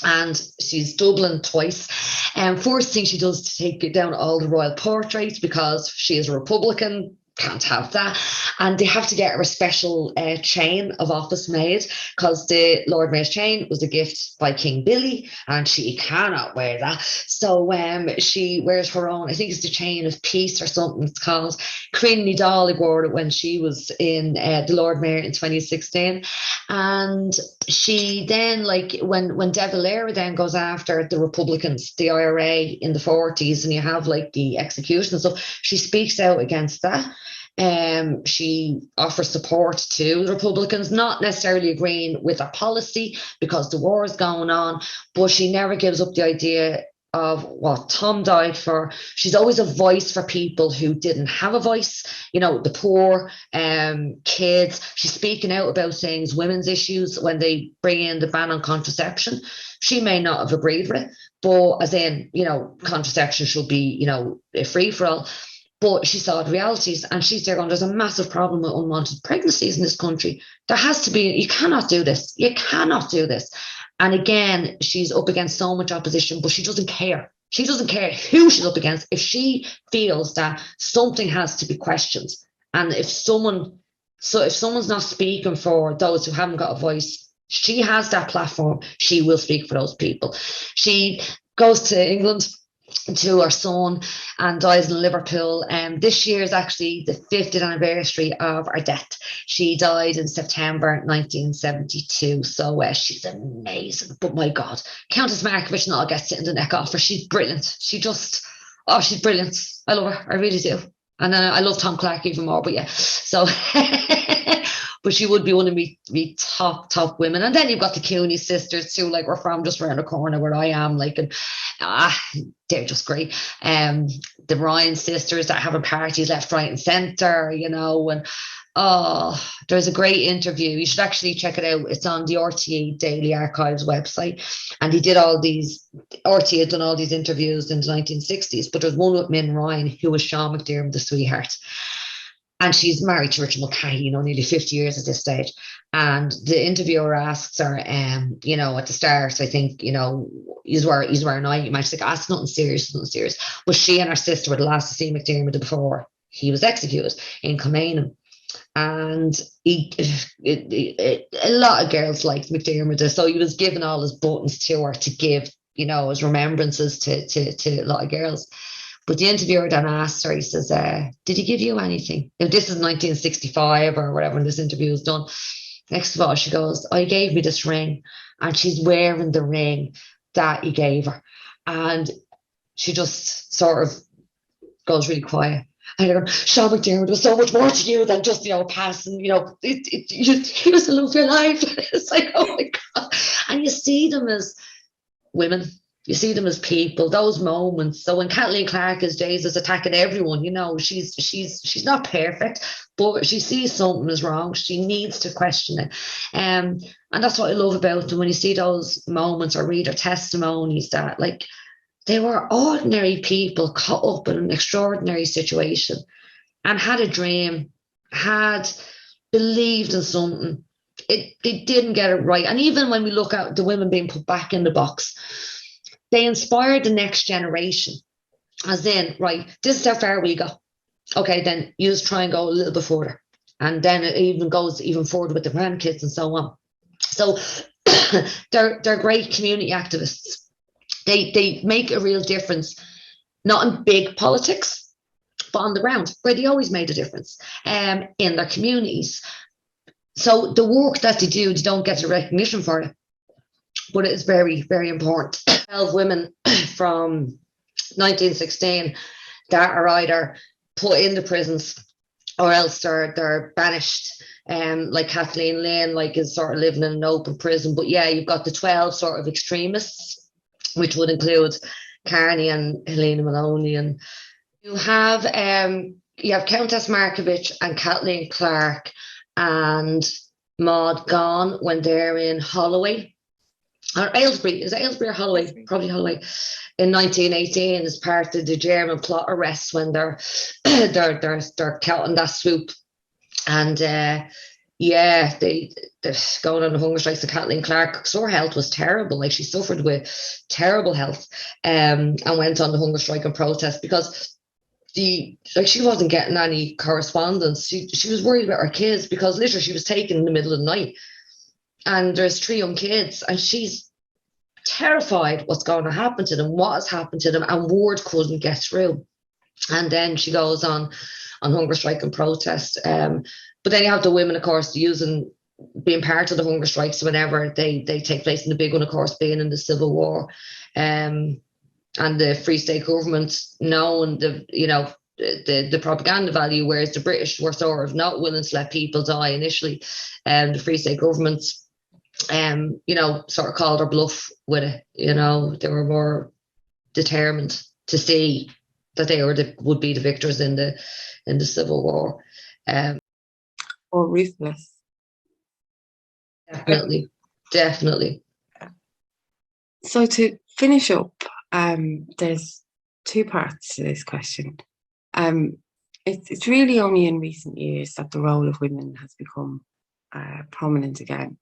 and she's Dublin twice. First thing she does to take down all the royal portraits, because she is a Republican, can't have that, and they have to get her a special chain of office made, because the Lord Mayor's chain was a gift by King Billy, and she cannot wear that. So she wears her own, I think it's the chain of peace or something it's called. Crinny Dolly wore it when she was in the Lord Mayor in 2016. And she then, when De Valera then goes after the Republicans, the IRA in the 40s, and you have the execution and stuff, she speaks out against that. She offers support to the Republicans, not necessarily agreeing with their policy because the war is going on, but she never gives up the idea of what Tom died for. She's always a voice for people who didn't have a voice, the poor, kids. She's speaking out about things, women's issues, when they bring in the ban on contraception. She may not have agreed with it, but as in, contraception should be, a free for all. But she saw the realities, and she's there going, there's a massive problem with unwanted pregnancies in this country. There has to be, you cannot do this. You cannot do this. And again, she's up against so much opposition, but she doesn't care. She doesn't care who she's up against. If she feels that something has to be questioned, and if someone's not speaking for those who haven't got a voice, she has that platform. She will speak for those people. She goes to England to her son and dies in Liverpool. This year is actually the 50th anniversary of her death. She died in September 1972. So she's amazing. But my God, Countess Markievicz not get sitting the neck off her. She's brilliant. She's brilliant. I love her. I really do. And then I love Tom Clark even more. But yeah, so but she would be one of me top women. And then you've got the Cooney sisters too, like we're from just around the corner where I am, like, and they're just great. The Ryan sisters that having parties left, right, and centre, and there's a great interview. You should actually check it out. It's on the RTE Daily Archives website. And RTE had done all these interviews in the 1960s, but there's one with Min Ryan, who was Sean McDermott, the sweetheart. And she's married to Richard Mulcahy, nearly 50 years at this stage. And the interviewer asks her, at the start, I think, he's wearing eye. You might think, it's nothing serious. But she and her sister were the last to see McDermott before he was executed in Kilmainham. And a lot of girls liked McDermott, so he was giving all his buttons to her to give, as remembrances to a lot of girls. But the interviewer then asked her, he says, did he give you anything? This is 1965 or whatever, when this interview was done. Next of all, she goes, he gave me this ring, and she's wearing the ring that he gave her. And she just sort of goes really quiet. And they're going, Sean McDermott was so much more to you than just, passing, he was the love of your life. It's like, oh my God. And you see them as women. You see them as people, those moments. So when Kathleen Clark is attacking everyone, she's not perfect, but she sees something is wrong. She needs to question it. And that's what I love about them. When you see those moments or read their testimonies, that like they were ordinary people caught up in an extraordinary situation and had a dream, had believed in something. They didn't get it right. And even when we look at the women being put back in the box, they inspired the next generation, as in, right, this is how far we go. Okay, then you just try and go a little bit further. And then it even goes even further with the grandkids and so on. So they're great community activists. They make a real difference, not in big politics, but on the ground, where they always made a difference in their communities. So the work that they do, they don't get the recognition for it, but it is very, very important. 12 women from 1916 that are either put in the prisons or else they're banished. Like Kathleen Lane, is sort of living in an open prison. But yeah, you've got the 12 sort of extremists, which would include Carney and Helena Maloney, and you have Countess Markievicz and Kathleen Clark and Maud Gone when they're in Holloway. Or Aylesbury, is it Aylesbury or Holloway? Aylesbury. Probably Holloway. In 1918, as part of the German plot arrests when they're caught in that swoop, and they're going on the hunger strikes. of Kathleen Clark, so her health was terrible. Like, she suffered with terrible health, and went on the hunger strike and protest because she wasn't getting any correspondence. She was worried about her kids because literally she was taken in the middle of the night. And there's 3 young kids, and she's terrified what's going to happen to them, what has happened to them, and word couldn't get through. And then she goes on hunger strike and protest. But then you have the women, of course, being part of the hunger strikes whenever they take place, in the big one, of course, being in the Civil War. And the Free State government knowing the propaganda value, whereas the British were sort of not willing to let people die initially. The Free State government sort of called her bluff with it. They were more, determined to see that they would be the victors in the Civil War. Or ruthless. Definitely. So to finish up, there's two parts to this question. It's really only in recent years that the role of women has become prominent again.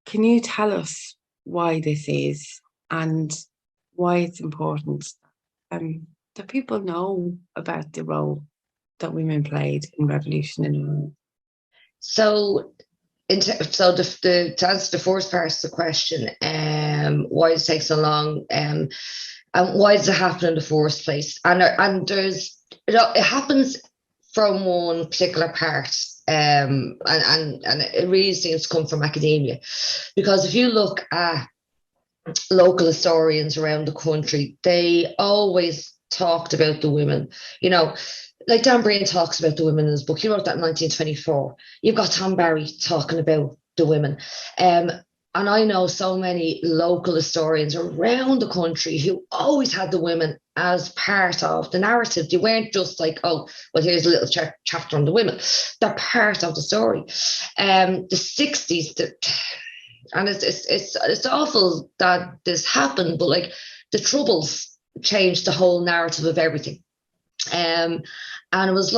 Can you tell us why this is and why it's important that people know about the role that women played in revolution in Ireland? So, to answer the first part of the question, why does it take so long, and why does it happen in the first place? And there's, it happens from one particular part, and it really seems to come from academia, because if you look at local historians around the country, they always talked about the women. Like Dan Breen talks about the women in his book. He wrote that in 1924. You've got Tom Barry talking about the women. And I know so many local historians around the country who always had the women as part of the narrative. They weren't just like, oh, well, here's a little chapter on the women. They're part of the story. The 60s, and it's awful that this happened, but like the Troubles changed the whole narrative of everything. And it was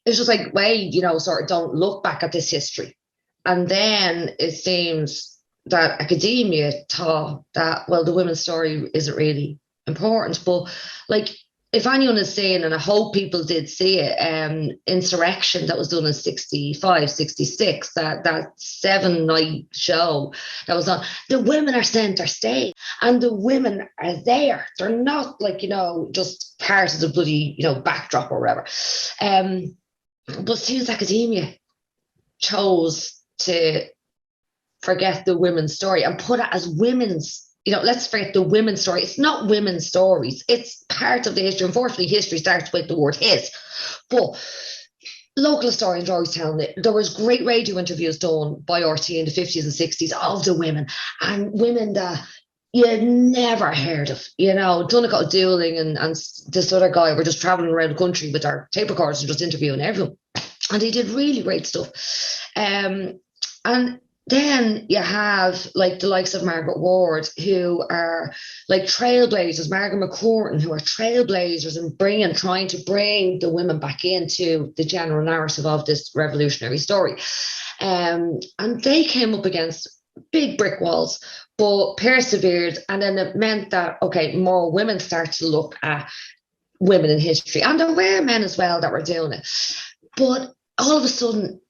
just like, wait, sort of don't look back at this history. And then it seems that academia thought that, well, the women's story isn't really important. But like, if anyone is seeing, and I hope people did see it, Insurrection that was done in 65, 66, that 7-night show that was on, the women are centre stage and the women are there. They're not like, just part of the bloody, backdrop or whatever. But since academia chose to forget the women's story and put it as women's, let's forget the women's story. It's not women's stories. It's part of the history. Unfortunately, history starts with the word his. But local historians are always telling it. There was great radio interviews done by RTE in the 50s and 60s of the women, and women that you never heard of. Donegal Dooling and this other guy were just traveling around the country with our tape recorders and just interviewing everyone. And they did really great stuff. And then you have like the likes of Margaret Ward, who are like trailblazers, Margaret McCourtin, who are trailblazers and trying to bring the women back into the general narrative of this revolutionary story. And they came up against big brick walls, but persevered. And then it meant that, okay, more women started to look at women in history. And there were men as well that were doing it. But all of a sudden,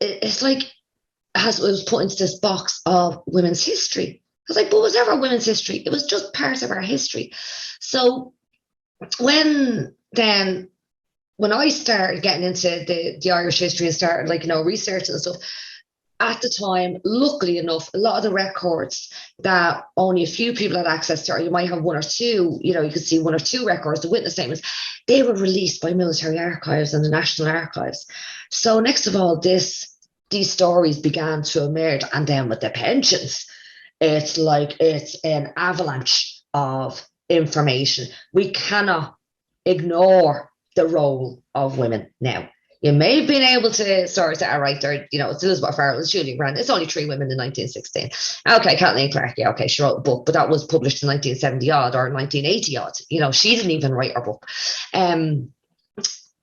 it's like it was put into this box of women's history. I was like, but it was never women's history. It was just part of our history. So when I started getting into the Irish history and started researching and stuff, at the time, luckily enough, a lot of the records that only a few people had access to, or you might have one or two, you could see one or two records, the witness statements, they were released by military archives and the National Archives. So next of all, these stories began to emerge, and then with the pensions, it's an avalanche of information. We cannot ignore the role of women now. You may have been able to sort of, all right, there, it's Elizabeth Farrell, it's Julie Grant, it's only 3 women in 1916. Okay, Kathleen Clark, yeah, okay, she wrote a book, but that was published in 1970 odd or 1980 odd. She didn't even write her book.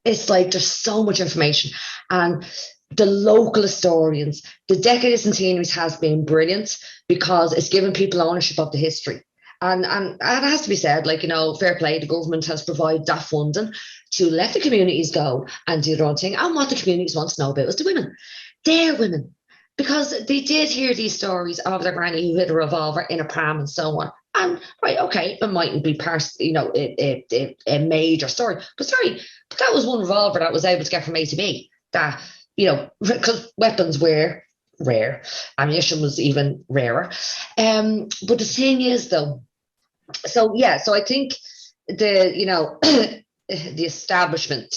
It's like there's so much information, and the local historians, the Decade of Centenaries has been brilliant because it's given people ownership of the history. And it has to be said, fair play, the government has provided that funding to let the communities go and do their own thing. And what the communities want to know about is the women. They're women. Because they did hear these stories of their granny who hit a revolver in a pram and so on. And, right, okay, it mightn't be a major story. But that was one revolver that was able to get from A to B. That, because weapons were rare. Ammunition was even rarer. But the thing is, though, so I think the establishment,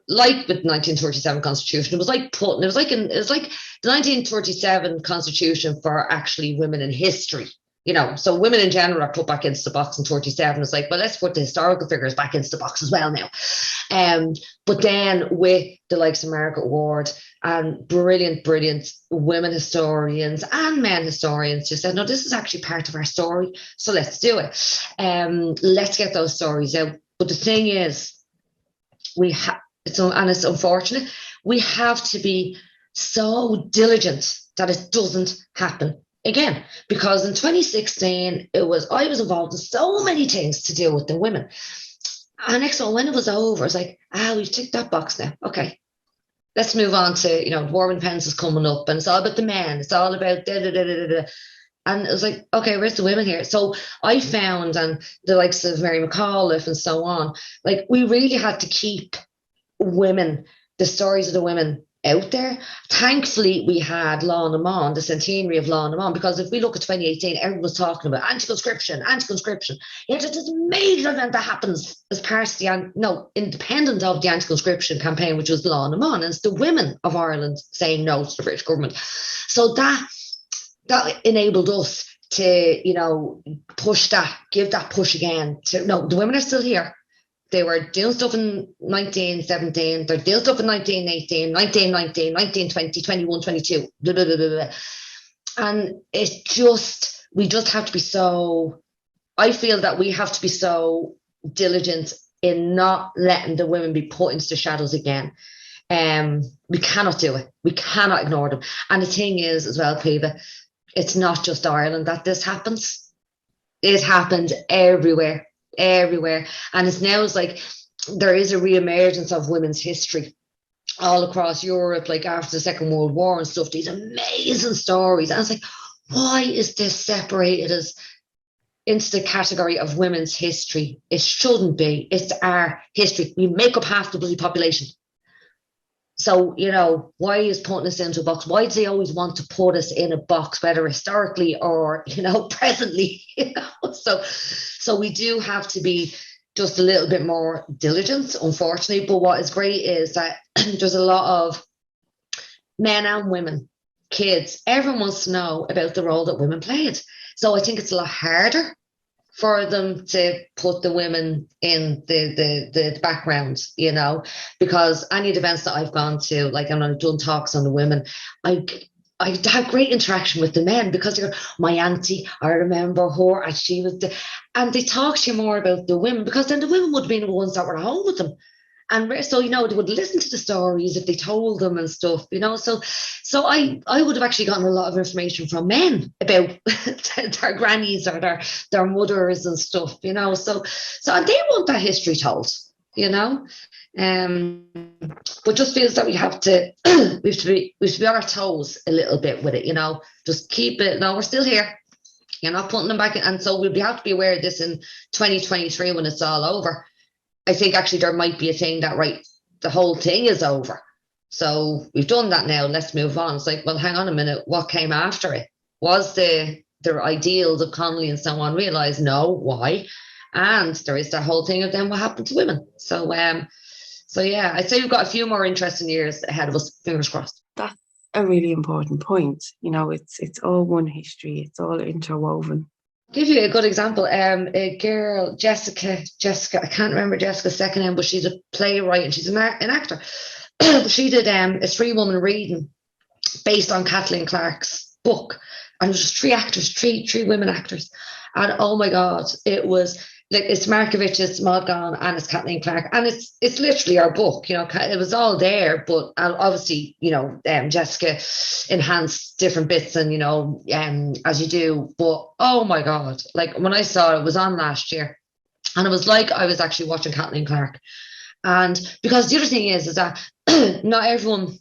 like with the 1937 Constitution, it was like the 1937 Constitution for actually women in history. You know, so women in general are put back into the box in 37. It's like, well, let's put the historical figures back into the box as well now. But then with the likes of Margaret Ward and brilliant women historians and men historians just said, no, this is actually part of our story. So let's do it. Let's get those stories out. But the thing is, it's unfortunate, we have to be so diligent that it doesn't happen again, because in 2016 I was involved in so many things to deal with the women, and next one, when it was over, it's like, we've ticked that box now, okay, let's move on to, you know, War and Pence is coming up, and it's all about the men, it's all about da da da da da. And it was like, okay, where's the women here? So I found, and the likes of Mary McAuliffe and so on, like, we really had to keep women, the stories of the women out there. Thankfully, we had Law and Amon, the centenary of Law and Amon, because if we look at 2018, everyone was talking about anti-conscription. Yet there's this major event that happens as part of independent of the anti-conscription campaign, which was Law and Amon, and it's the women of Ireland saying no to the British government. So that enabled us to, you know, give that push again to, no, the women are still here. They were doing stuff in 1917, they're doing stuff in 1918, 1919, 1920, 21, 22, blah, blah, blah, blah, blah. And we just have to be so, I feel that we have to be so diligent in not letting the women be put into the shadows again. We cannot do it. We cannot ignore them. And the thing is as well, Piva, it's not just Ireland that this happens. It happens everywhere. And it's like there is a re-emergence of women's history all across Europe, like after the Second World War and stuff, these amazing stories. And it's like, why is this separated as into the category of women's history? It shouldn't be. It's our history. We make up half the bloody population. So, you know, why is putting us into a box? Why do they always want to put us in a box, whether historically or, you know, presently? You know? So we do have to be just a little bit more diligent, unfortunately. But what is great is that there's a lot of men and women, kids, everyone wants to know about the role that women played. So I think it's a lot harder for them to put the women in the background, you know, because any of the events that I've gone to, like I've done talks on the women, I had great interaction with the men, because they're, my auntie, I remember her, and she was and they talk to you more about the women, because then the women would have been the ones that were at home with them. And so, you know, they would listen to the stories if they told them and stuff, you know. So I would have actually gotten a lot of information from men about their grannies or their mothers and stuff, you know. So they want that history told, you know. But just feels that we have to be on our toes a little bit with it, you know. Just keep it. No, we're still here. You're not putting them back in. And so we'll have to be aware of this in 2023 when it's all over. I think actually there might be a thing that, right, the whole thing is over. So we've done that now, let's move on. It's like, well, hang on a minute, what came after it? Was the ideals of Connolly and so on realised? No, why? And there is that whole thing of then what happened to women. So yeah, I'd say we've got a few more interesting years ahead of us, fingers crossed. That's a really important point. You know, it's all one history, it's all interwoven. Give you a good example. A girl, Jessica, I can't remember Jessica's second name, but she's a playwright and she's an actor. She did a 3-woman reading based on Kathleen Clark's book, and it was just 3 actors, three women actors, and oh my god, it was like, it's Markovich's Maud Gonne and it's Kathleen Clark, and it's literally our book, you know. It was all there, but obviously, you know, Jessica enhanced different bits, and you know, as you do. But oh my god, like when I saw it was on last year, and it was like I was actually watching Kathleen Clark. And because the other thing is that not everyone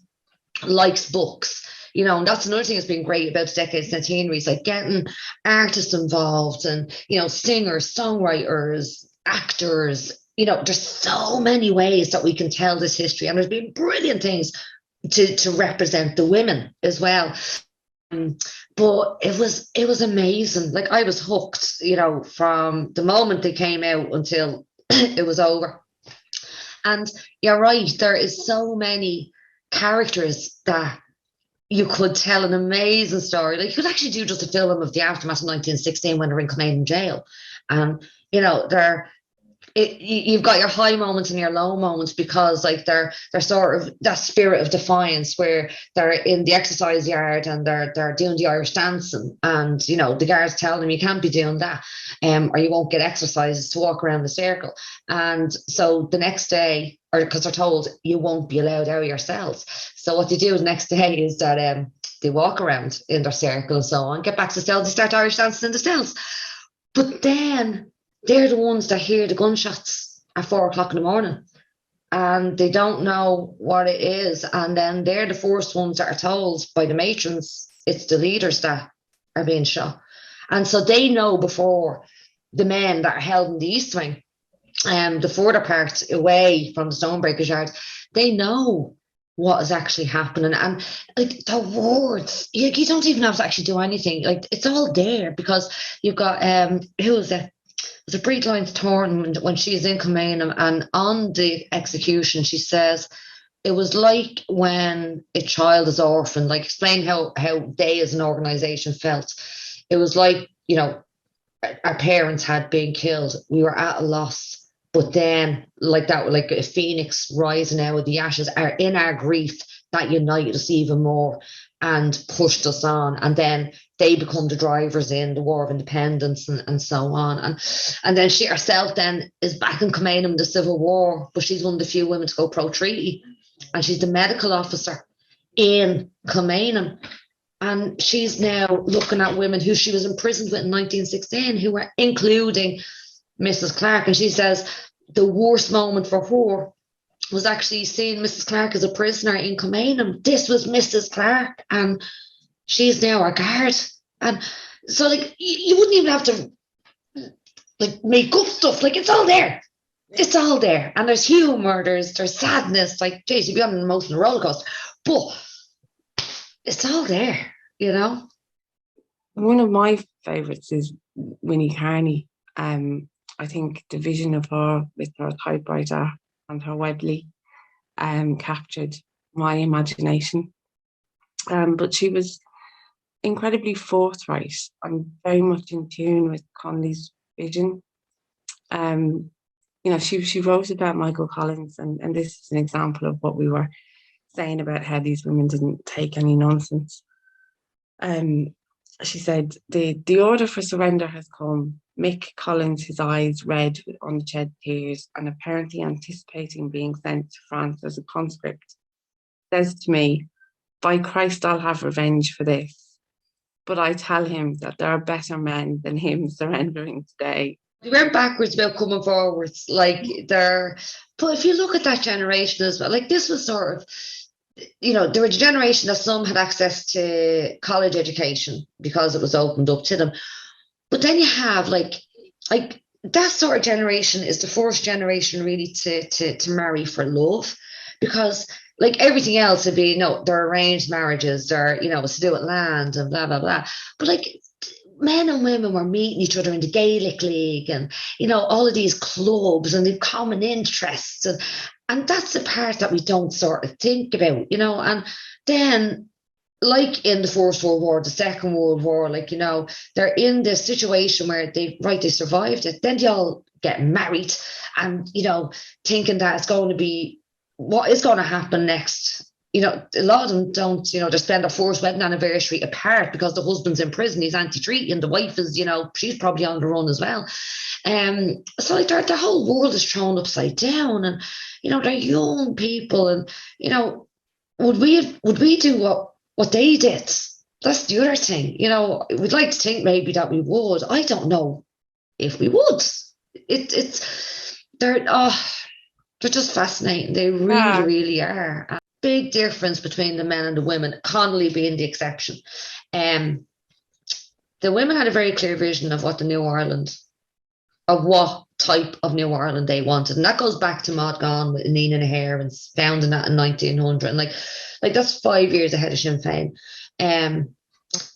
likes books. You know, and that's another thing that's been great about the Decade of Centenaries, like getting artists involved and, you know, singers, songwriters, actors. You know, there's so many ways that we can tell this history, and there's been brilliant things to represent the women as well. But it was amazing. Like, I was hooked, you know, from the moment they came out until it was over. And you're right, there is so many characters that you could tell an amazing story. Like, you could actually do just a film of the aftermath of 1916 when they're in Kilmainham Gaol. And, you've got your high moments and your low moments, because like they're sort of that spirit of defiance where they're in the exercise yard and they're doing the Irish dancing, and the guards tell them you can't be doing that, or you won't get exercises to walk around the circle. And so the next day, or because they're told you won't be allowed out of your cells, so what they do the next day is that they walk around in their circle and so on, get back to the cells, they start Irish dancing in the cells. But then they're the ones that hear the gunshots at 4 o'clock in the morning, and they don't know what it is. And then they're the first ones that are told by the matrons it's the leaders that are being shot. And so they know before the men that are held in the East Wing, the further part away from the Stonebreakers Yard, they know what is actually happening. And like the words, you don't even have to actually do anything. Like, it's all there, because you've got who was it? It was a Breed Lyons Thornton when she's in Kilmainham, and on the execution she says it was like when a child is orphaned, like explain how they as an organisation felt. It was like, our parents had been killed, we were at a loss, but then like that, like a phoenix rising out of the ashes, in our grief, that united us even more and pushed us on. And then they become the drivers in the War of Independence and so on. And then she herself then is back in Kilmainham in the Civil War, but she's one of the few women to go pro-treaty. And she's the medical officer in Kilmainham. And she's now looking at women who she was imprisoned with in 1916, who were including Mrs. Clark. And she says the worst moment for her was actually seeing Mrs. Clark as a prisoner in Kilmainham. This was Mrs. Clark, and she's now our guard. And so, like, you wouldn't even have to like make up stuff. Like, it's all there. It's all there. And there's humour, there's sadness. Like, geez, you'd be on an emotional roller coaster. But it's all there, One of my favourites is Winnie Carney. I think the vision of her with her typewriter and her Webley captured my imagination. But she was incredibly forthright and very much in tune with Connolly's vision. She wrote about Michael Collins, and this is an example of what we were saying about how these women didn't take any nonsense. She said, the order for surrender has come. Mick Collins, his eyes red with unshed tears and apparently anticipating being sent to France as a conscript, says to me, by Christ, I'll have revenge for this. But I tell him that there are better men than him surrendering today. We went backwards about coming forwards, but if you look at that generation as well, like, this was sort of, there was a generation that some had access to college education because it was opened up to them. But then you have like that sort of generation is the first generation really to marry for love, because like everything else would be, they're arranged marriages, they're, it's to do with land and blah, blah, blah. But like, men and women were meeting each other in the Gaelic League and, all of these clubs, and they've common interests. And that's the part that we don't sort of think about, and then, like in the First World War, the Second World War, they're in this situation where they survived it. Then they all get married and, thinking that it's going to be what is going to happen next. A lot of them don't, they spend their first wedding anniversary apart because the husband's in prison, he's anti-treaty, and the wife is, she's probably on the run as well. So like their whole world is thrown upside down, and, they're young people, and, would we do what they did? That's the other thing. We'd like to think maybe that we would. I don't know if we would. They're just fascinating. They really, really are. A big difference between the men and the women, Connolly being the exception. The women had a very clear vision of what the New Ireland, of what type of New Ireland they wanted. And that goes back to Maud Gonne with Nina Nair and founding that in 1900. And like that's 5 years ahead of Sinn Féin.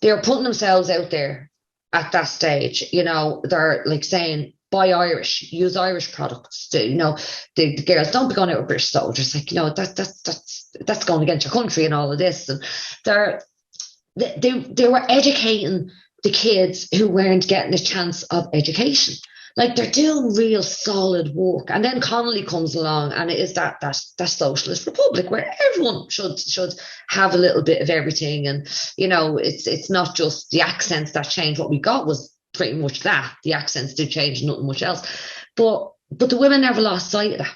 They were putting themselves out there at that stage. They're like saying, buy Irish, use Irish products. The girls don't be going out with British soldiers. Like, that's going against your country and all of this. And they were educating the kids who weren't getting a chance of education. Like, they're doing real solid work. And then Connolly comes along, and it is that socialist republic where everyone should have a little bit of everything. And, it's not just the accents that change. What we got was pretty much that. The accents did change, nothing much else. But the women never lost sight of that.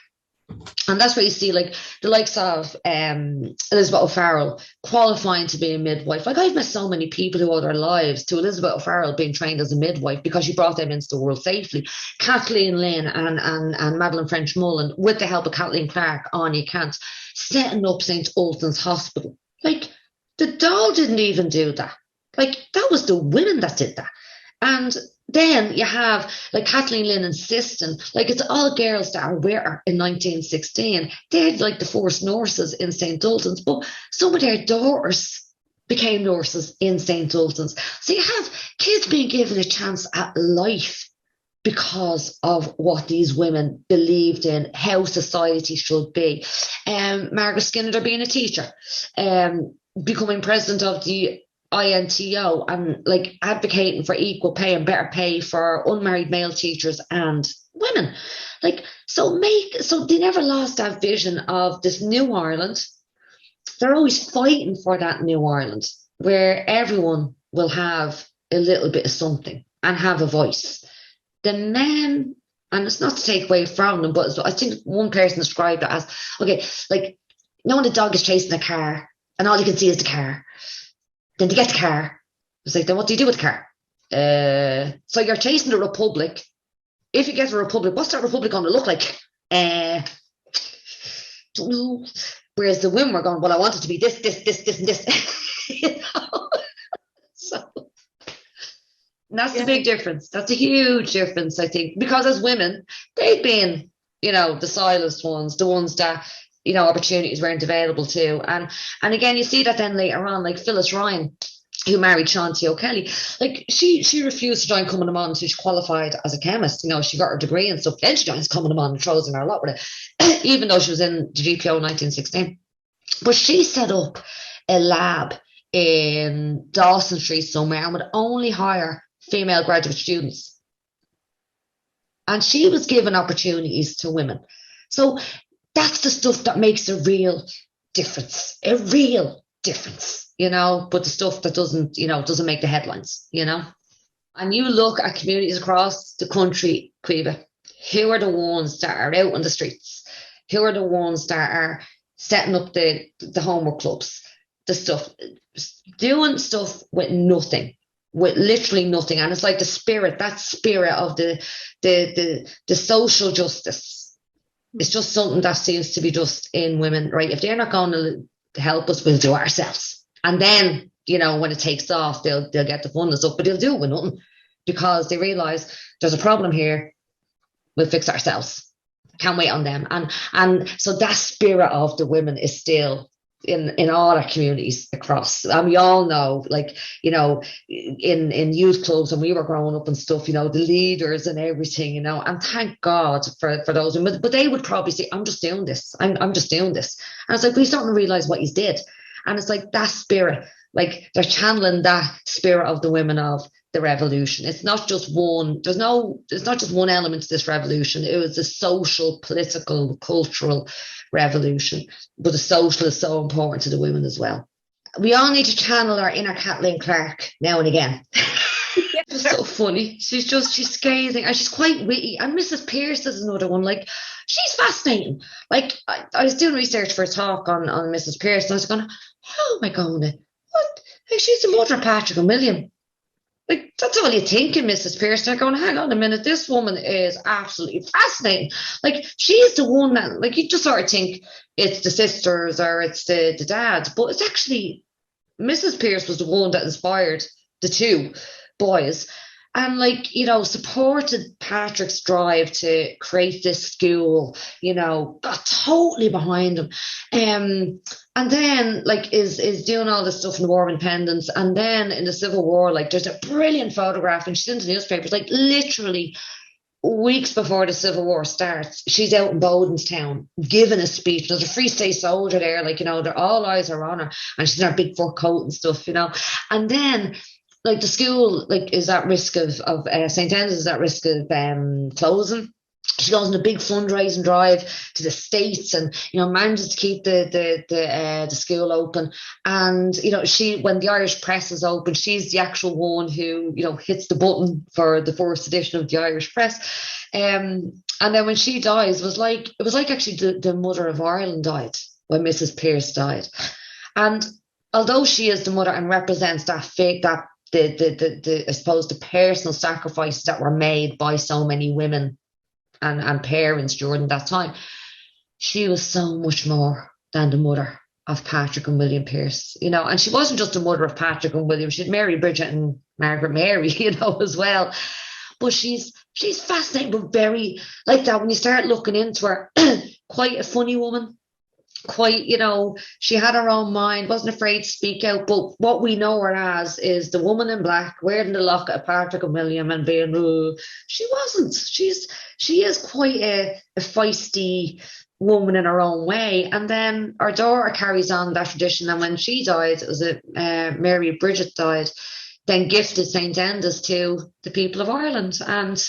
And that's where you see, like, the likes of Elizabeth O'Farrell qualifying to be a midwife. Like, I've met so many people who owe their lives to Elizabeth O'Farrell being trained as a midwife because she brought them into the world safely. Kathleen Lynn and Madeline French Mullen, with the help of Kathleen Clark, Anya Kant, setting up St. Ultan's Hospital. Like, the Dáil didn't even do that. Like, that was the women that did that. And then you have, like, Kathleen Lynn insisting, like, it's all girls that are with her in 1916. They're like the first nurses in St. Ultan's, but some of their daughters became nurses in St. Ultan's. So you have kids being given a chance at life because of what these women believed in, how society should be. Margaret Skinner being a teacher, becoming president of the INTO, and, like, advocating for equal pay and better pay for unmarried male teachers and women. Like, so they never lost that vision of this new Ireland. They're always fighting for that new Ireland where everyone will have a little bit of something and have a voice. The men, and it's not to take away from them, but I think one person described it as, okay, like, when the dog is chasing a car and all you can see is the car. Then they get the car. It's like, then what do you do with the car? So you're chasing the Republic. If you get a Republic, what's that Republic going to look like? Don't know. Whereas the women were going, well, I want it to be this, and this. So that's the big difference. That's a huge difference, I think. Because as women, they've been, the silenced ones, the ones that, opportunities weren't available to. And again, you see that then later on, like Phyllis Ryan, who married Sean T. O'Kelly, like, she refused to join Cumann na mBan until she qualified as a chemist. She got her degree and stuff. Then she joins Cumann na mBan and throws in her a lot with it, even though she was in the GPO in 1916. But she set up a lab in Dawson Street somewhere and would only hire female graduate students. And she was given opportunities to women. So that's the stuff that makes a real difference, but the stuff that doesn't make the headlines, And you look at communities across the country, Caoimhe, who are the ones that are out on the streets? Who are the ones that are setting up the homework clubs, the stuff, doing stuff with nothing, with literally nothing? And it's like that spirit of the social justice. It's just something that seems to be just in women, right? If they're not going to help us, we'll do it ourselves. And then, when it takes off, they'll get the fun and stuff, but they'll do it with nothing because they realise there's a problem here. We'll fix ourselves. Can't wait on them. And so that spirit of the women is still in all our communities across. And we all know, like, in youth clubs when we were growing up and stuff, the leaders and everything, and thank God for those women. But they would probably say, I'm just doing this. I'm just doing this. And it's like, we starting to realise what you did. And it's like that spirit, like, they're channeling that spirit of the women of the revolution. It's not just one, it's not just one element to this revolution. It was a social, political, cultural revolution, but the social is so important to the women as well. We all need to channel our inner Kathleen Clark now and again. It's so funny. She's scathing and she's quite witty. And Mrs. Pearce is another one. Like, she's fascinating. Like, I was doing research for a talk on Mrs. Pearce, and I was going, how am I going to? What? Like, she's the mother of Patrick and William. Like, that's all you think in Mrs. Pearce. They're going, hang on a minute, this woman is absolutely fascinating. Like, she's the one that, like, you just sort of think it's the sisters or it's the dads, but it's actually Mrs. Pearce was the one that inspired the two boys and, like, supported Patrick's drive to create this school, got totally behind him. And then, like, is doing all this stuff in the War of Independence. And then in the Civil War, like, there's a brilliant photograph and she's in the newspapers, like, literally weeks before the Civil War starts, she's out in Bodenstown giving a speech. There's a Free State soldier there, like, you know, they're all eyes are on her, and she's in her big fur coat and stuff, you know. And then, like, the school, like, is at risk of St. Enda's is at risk of closing. She goes on a big fundraising drive to the States, and, you know, manages to keep the school open. And, you know, when the Irish press is open, she's the actual one who, you know, hits the button for the first edition of the Irish press. And then when she dies, it was like actually the mother of Ireland died when Mrs. Pearce died. And although she is the mother and represents that fate, that the I suppose the personal sacrifices that were made by so many women and parents during that time, she was so much more than the mother of Patrick and William Pearce, you know. And she wasn't just the mother of Patrick and William, she had Mary Bridget and Margaret Mary, you know, as well. But she's fascinating, but very like that when you start looking into her. Quite a funny woman, quite, you know, she had her own mind, wasn't afraid to speak out. But what we know her as is the woman in black wearing the locket of Patrick and William and being, she wasn't. She is quite a feisty woman in her own way. And then our daughter carries on that tradition. And when she died, it was Mary Bridget died, then gifted St. Enda's to the people of Ireland. And,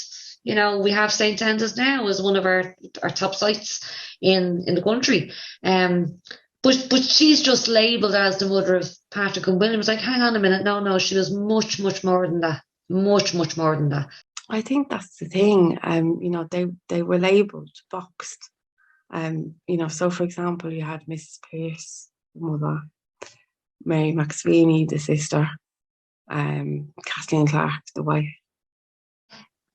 you know, we have St. Enda's now as one of our top sites in the country. But she's just labelled as the mother of Patrick and William. It's like, hang on a minute, no, she was much, much more than that. Much, much more than that. I think that's the thing. You know, they were labelled, boxed. You know, so for example, you had Mrs. Pearce, the mother, Mary McSweeney, the sister, Kathleen Clark, the wife.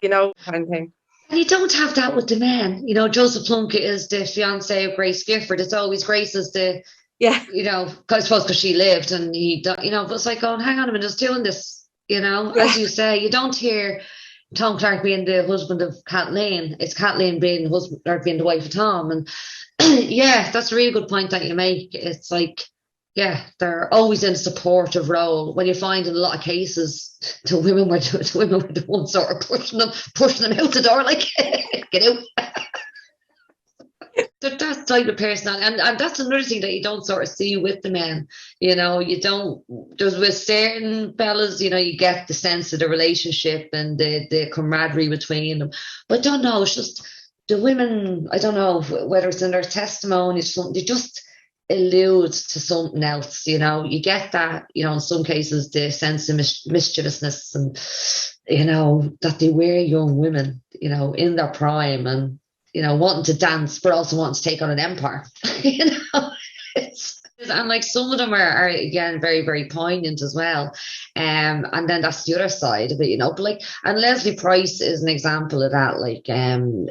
You know, kind of thing. And you don't have that with the men. You know, Joseph Plunkett is the fiancé of Grace Gifford. It's always Grace as the, you know, I suppose because she lived and he, you know, but it's like going, hang on a minute, just doing this, you know, as you say, you don't hear Tom Clark being the husband of Kathleen. It's Kathleen being the husband or being the wife of Tom. And yeah, that's a really good point that you make. It's like, yeah, they're always in a supportive role. When you find in a lot of cases, the women were the ones sort of pushing them out the door, like, get out. That type of personality, and that's another thing that you don't sort of see with the men. You know, you don't. There's with certain fellas, you know, you get the sense of the relationship and the camaraderie between them. But I don't know, it's just the women. I don't know whether it's in their testimony or something. They just allude to something else, you know. You get that, you know, in some cases the sense of mischievousness and, you know, that they were young women, you know, in their prime and, you know, wanting to dance but also wanting to take on an empire. You know, and like some of them are again very, very poignant as well. And then that's the other side of it, you know. But like, and Leslie Price is an example of that. Like,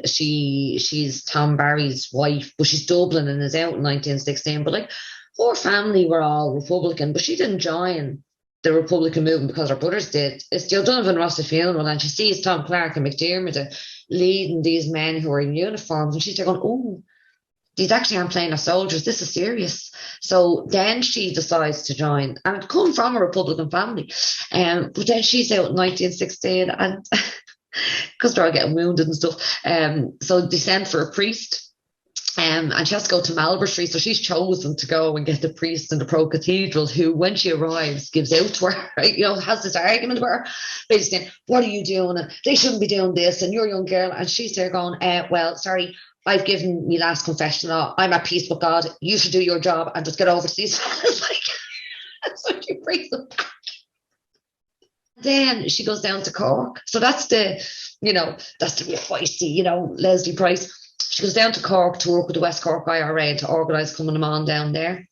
she's Tom Barry's wife, but she's Dublin and is out in 1916. But like, her family were all Republican, but she didn't join the Republican movement because her brothers did. It's the O'Donovan Ross funeral, and she sees Tom Clark and McDermott leading these men who are in uniforms, and she's there going, oh, these actually aren't playing as soldiers. This is serious. So then she decides to join, and it come from a Republican family. But then she's out in 1916, and because they're all getting wounded and stuff. So they send for a priest. And she has to go to Malver Street, so she's chosen to go and get the priest in the Pro Cathedral, who, when she arrives, gives out to her, right? You know, has this argument with her, basically saying, what are you doing? And they shouldn't be doing this, and you're a young girl. And she's there going, well, sorry, I've given me last confession law. I'm at peace with God. You should do your job and just get over to these fellas. Like, that's what she brings them back. Then she goes down to Cork. So that's the real feisty, you know, Leslie Price. She goes down to Cork to work with the West Cork IRA to organise coming on down there.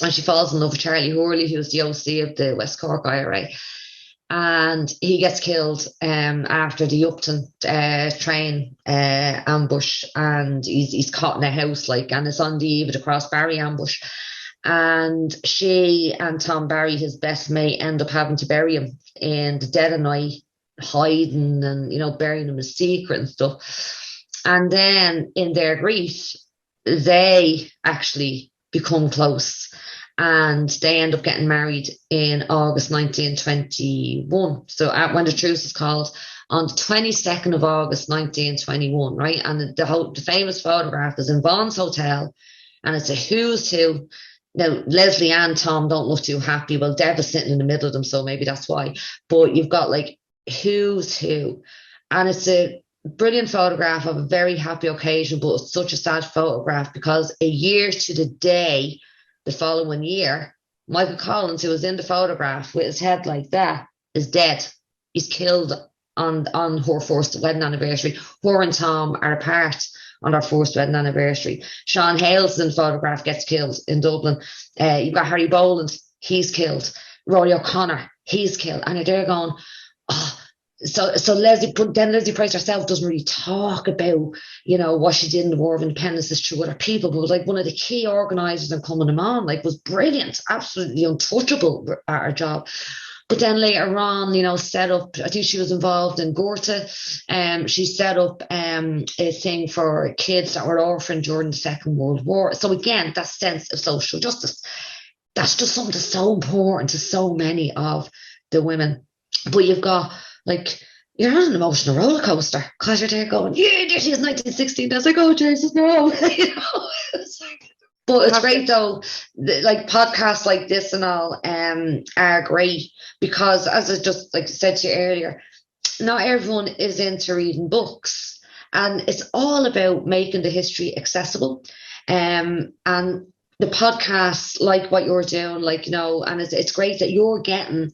And she falls in love with Charlie Hurley, who's the OC of the West Cork IRA. And he gets killed after the Upton train ambush, and he's caught in a house, like, and it's on the eve of the Crossbarry ambush. And she and Tom Barry, his best mate, end up having to bury him in the dead of night, hiding and, you know, burying him in secret and stuff. And then in their grief, they actually become close. and they end up getting married in August 1921. So when the truce is called on the 22nd of August 1921, right? And the famous photograph is in Vaughan's Hotel, and it's a who's who. Now, Leslie and Tom don't look too happy. Well, Deb is sitting in the middle of them, so maybe that's why. But you've got like who's who. And it's a brilliant photograph of a very happy occasion, but it's such a sad photograph because a year to the day, the following year, Michael Collins, who was in the photograph with his head like that, is dead. He's killed on her first wedding anniversary. Her and Tom are apart on their first wedding anniversary. Sean Hales in the photograph gets killed in Dublin. You've got Harry Boland, he's killed. Rory O'Connor, he's killed. And they're going, oh. So Leslie Price herself doesn't really talk about, what she did in the War of Independence is through other people, but was like one of the key organisers and coming them on, like was brilliant, absolutely untouchable at her job. But then later on, set up, I think she was involved in Gorta. She set up a thing for kids that were orphaned during the Second World War. So again, that sense of social justice, that's just something that's so important to so many of the women. But you've got, like, you're on an emotional roller coaster because you're there going, yeah, this is 1916. That's like, oh, Jesus, no. But it's great though, like podcasts like this and all are great because, as I just said to you earlier, not everyone is into reading books, and it's all about making the history accessible. And the podcasts, like what you're doing, and it's great that you're getting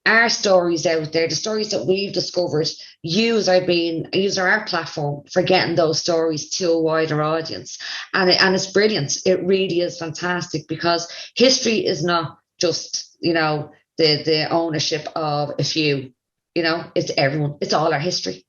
our stories out there, the stories that we've discovered. Use our platform for getting those stories to a wider audience, and it's brilliant. It really is fantastic because history is not just the ownership of a few. It's everyone. It's all our history.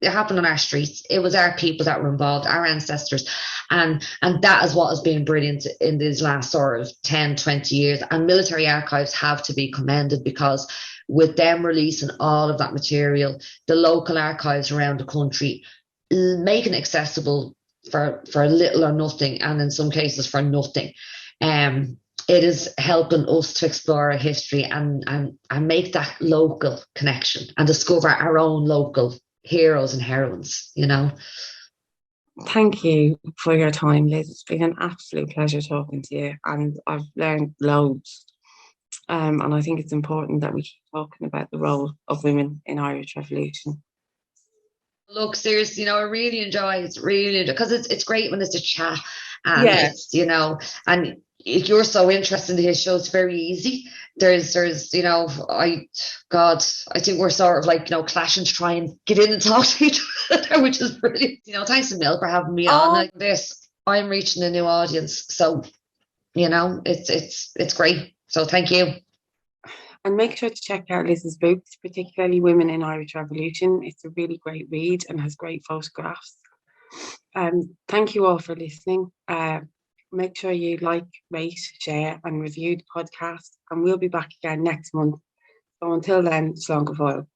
It happened on our streets. It was our people that were involved, our ancestors, and that is what has been brilliant in these last sort of 10, 20 years. And military archives have to be commended because with them releasing all of that material, the local archives around the country making it accessible for little or nothing, and in some cases for nothing. It is helping us to explore our history and make that local connection and discover our own local heroes and heroines. Thank you for your time, Liz. It's been an absolute pleasure talking to you, and I've learned loads. And I think it's important that we keep talking about the role of women in Irish Revolution. Look, seriously, I really enjoy it, because it's great when it's a chat, and it's, and if you're so interested in his show, it's very easy. There's I think we're sort of like, clashing to try and get in and talk to each other, which is brilliant. Thanks to Mel for having me on like this. I'm reaching a new audience, so it's great. So thank you. And make sure to check out Liz's books, particularly Women in Irish Revolution. It's a really great read and has great photographs. Thank you all for listening. Make sure you like, rate, share and review the podcast. And we'll be back again next month. So until then, slán go Boyle.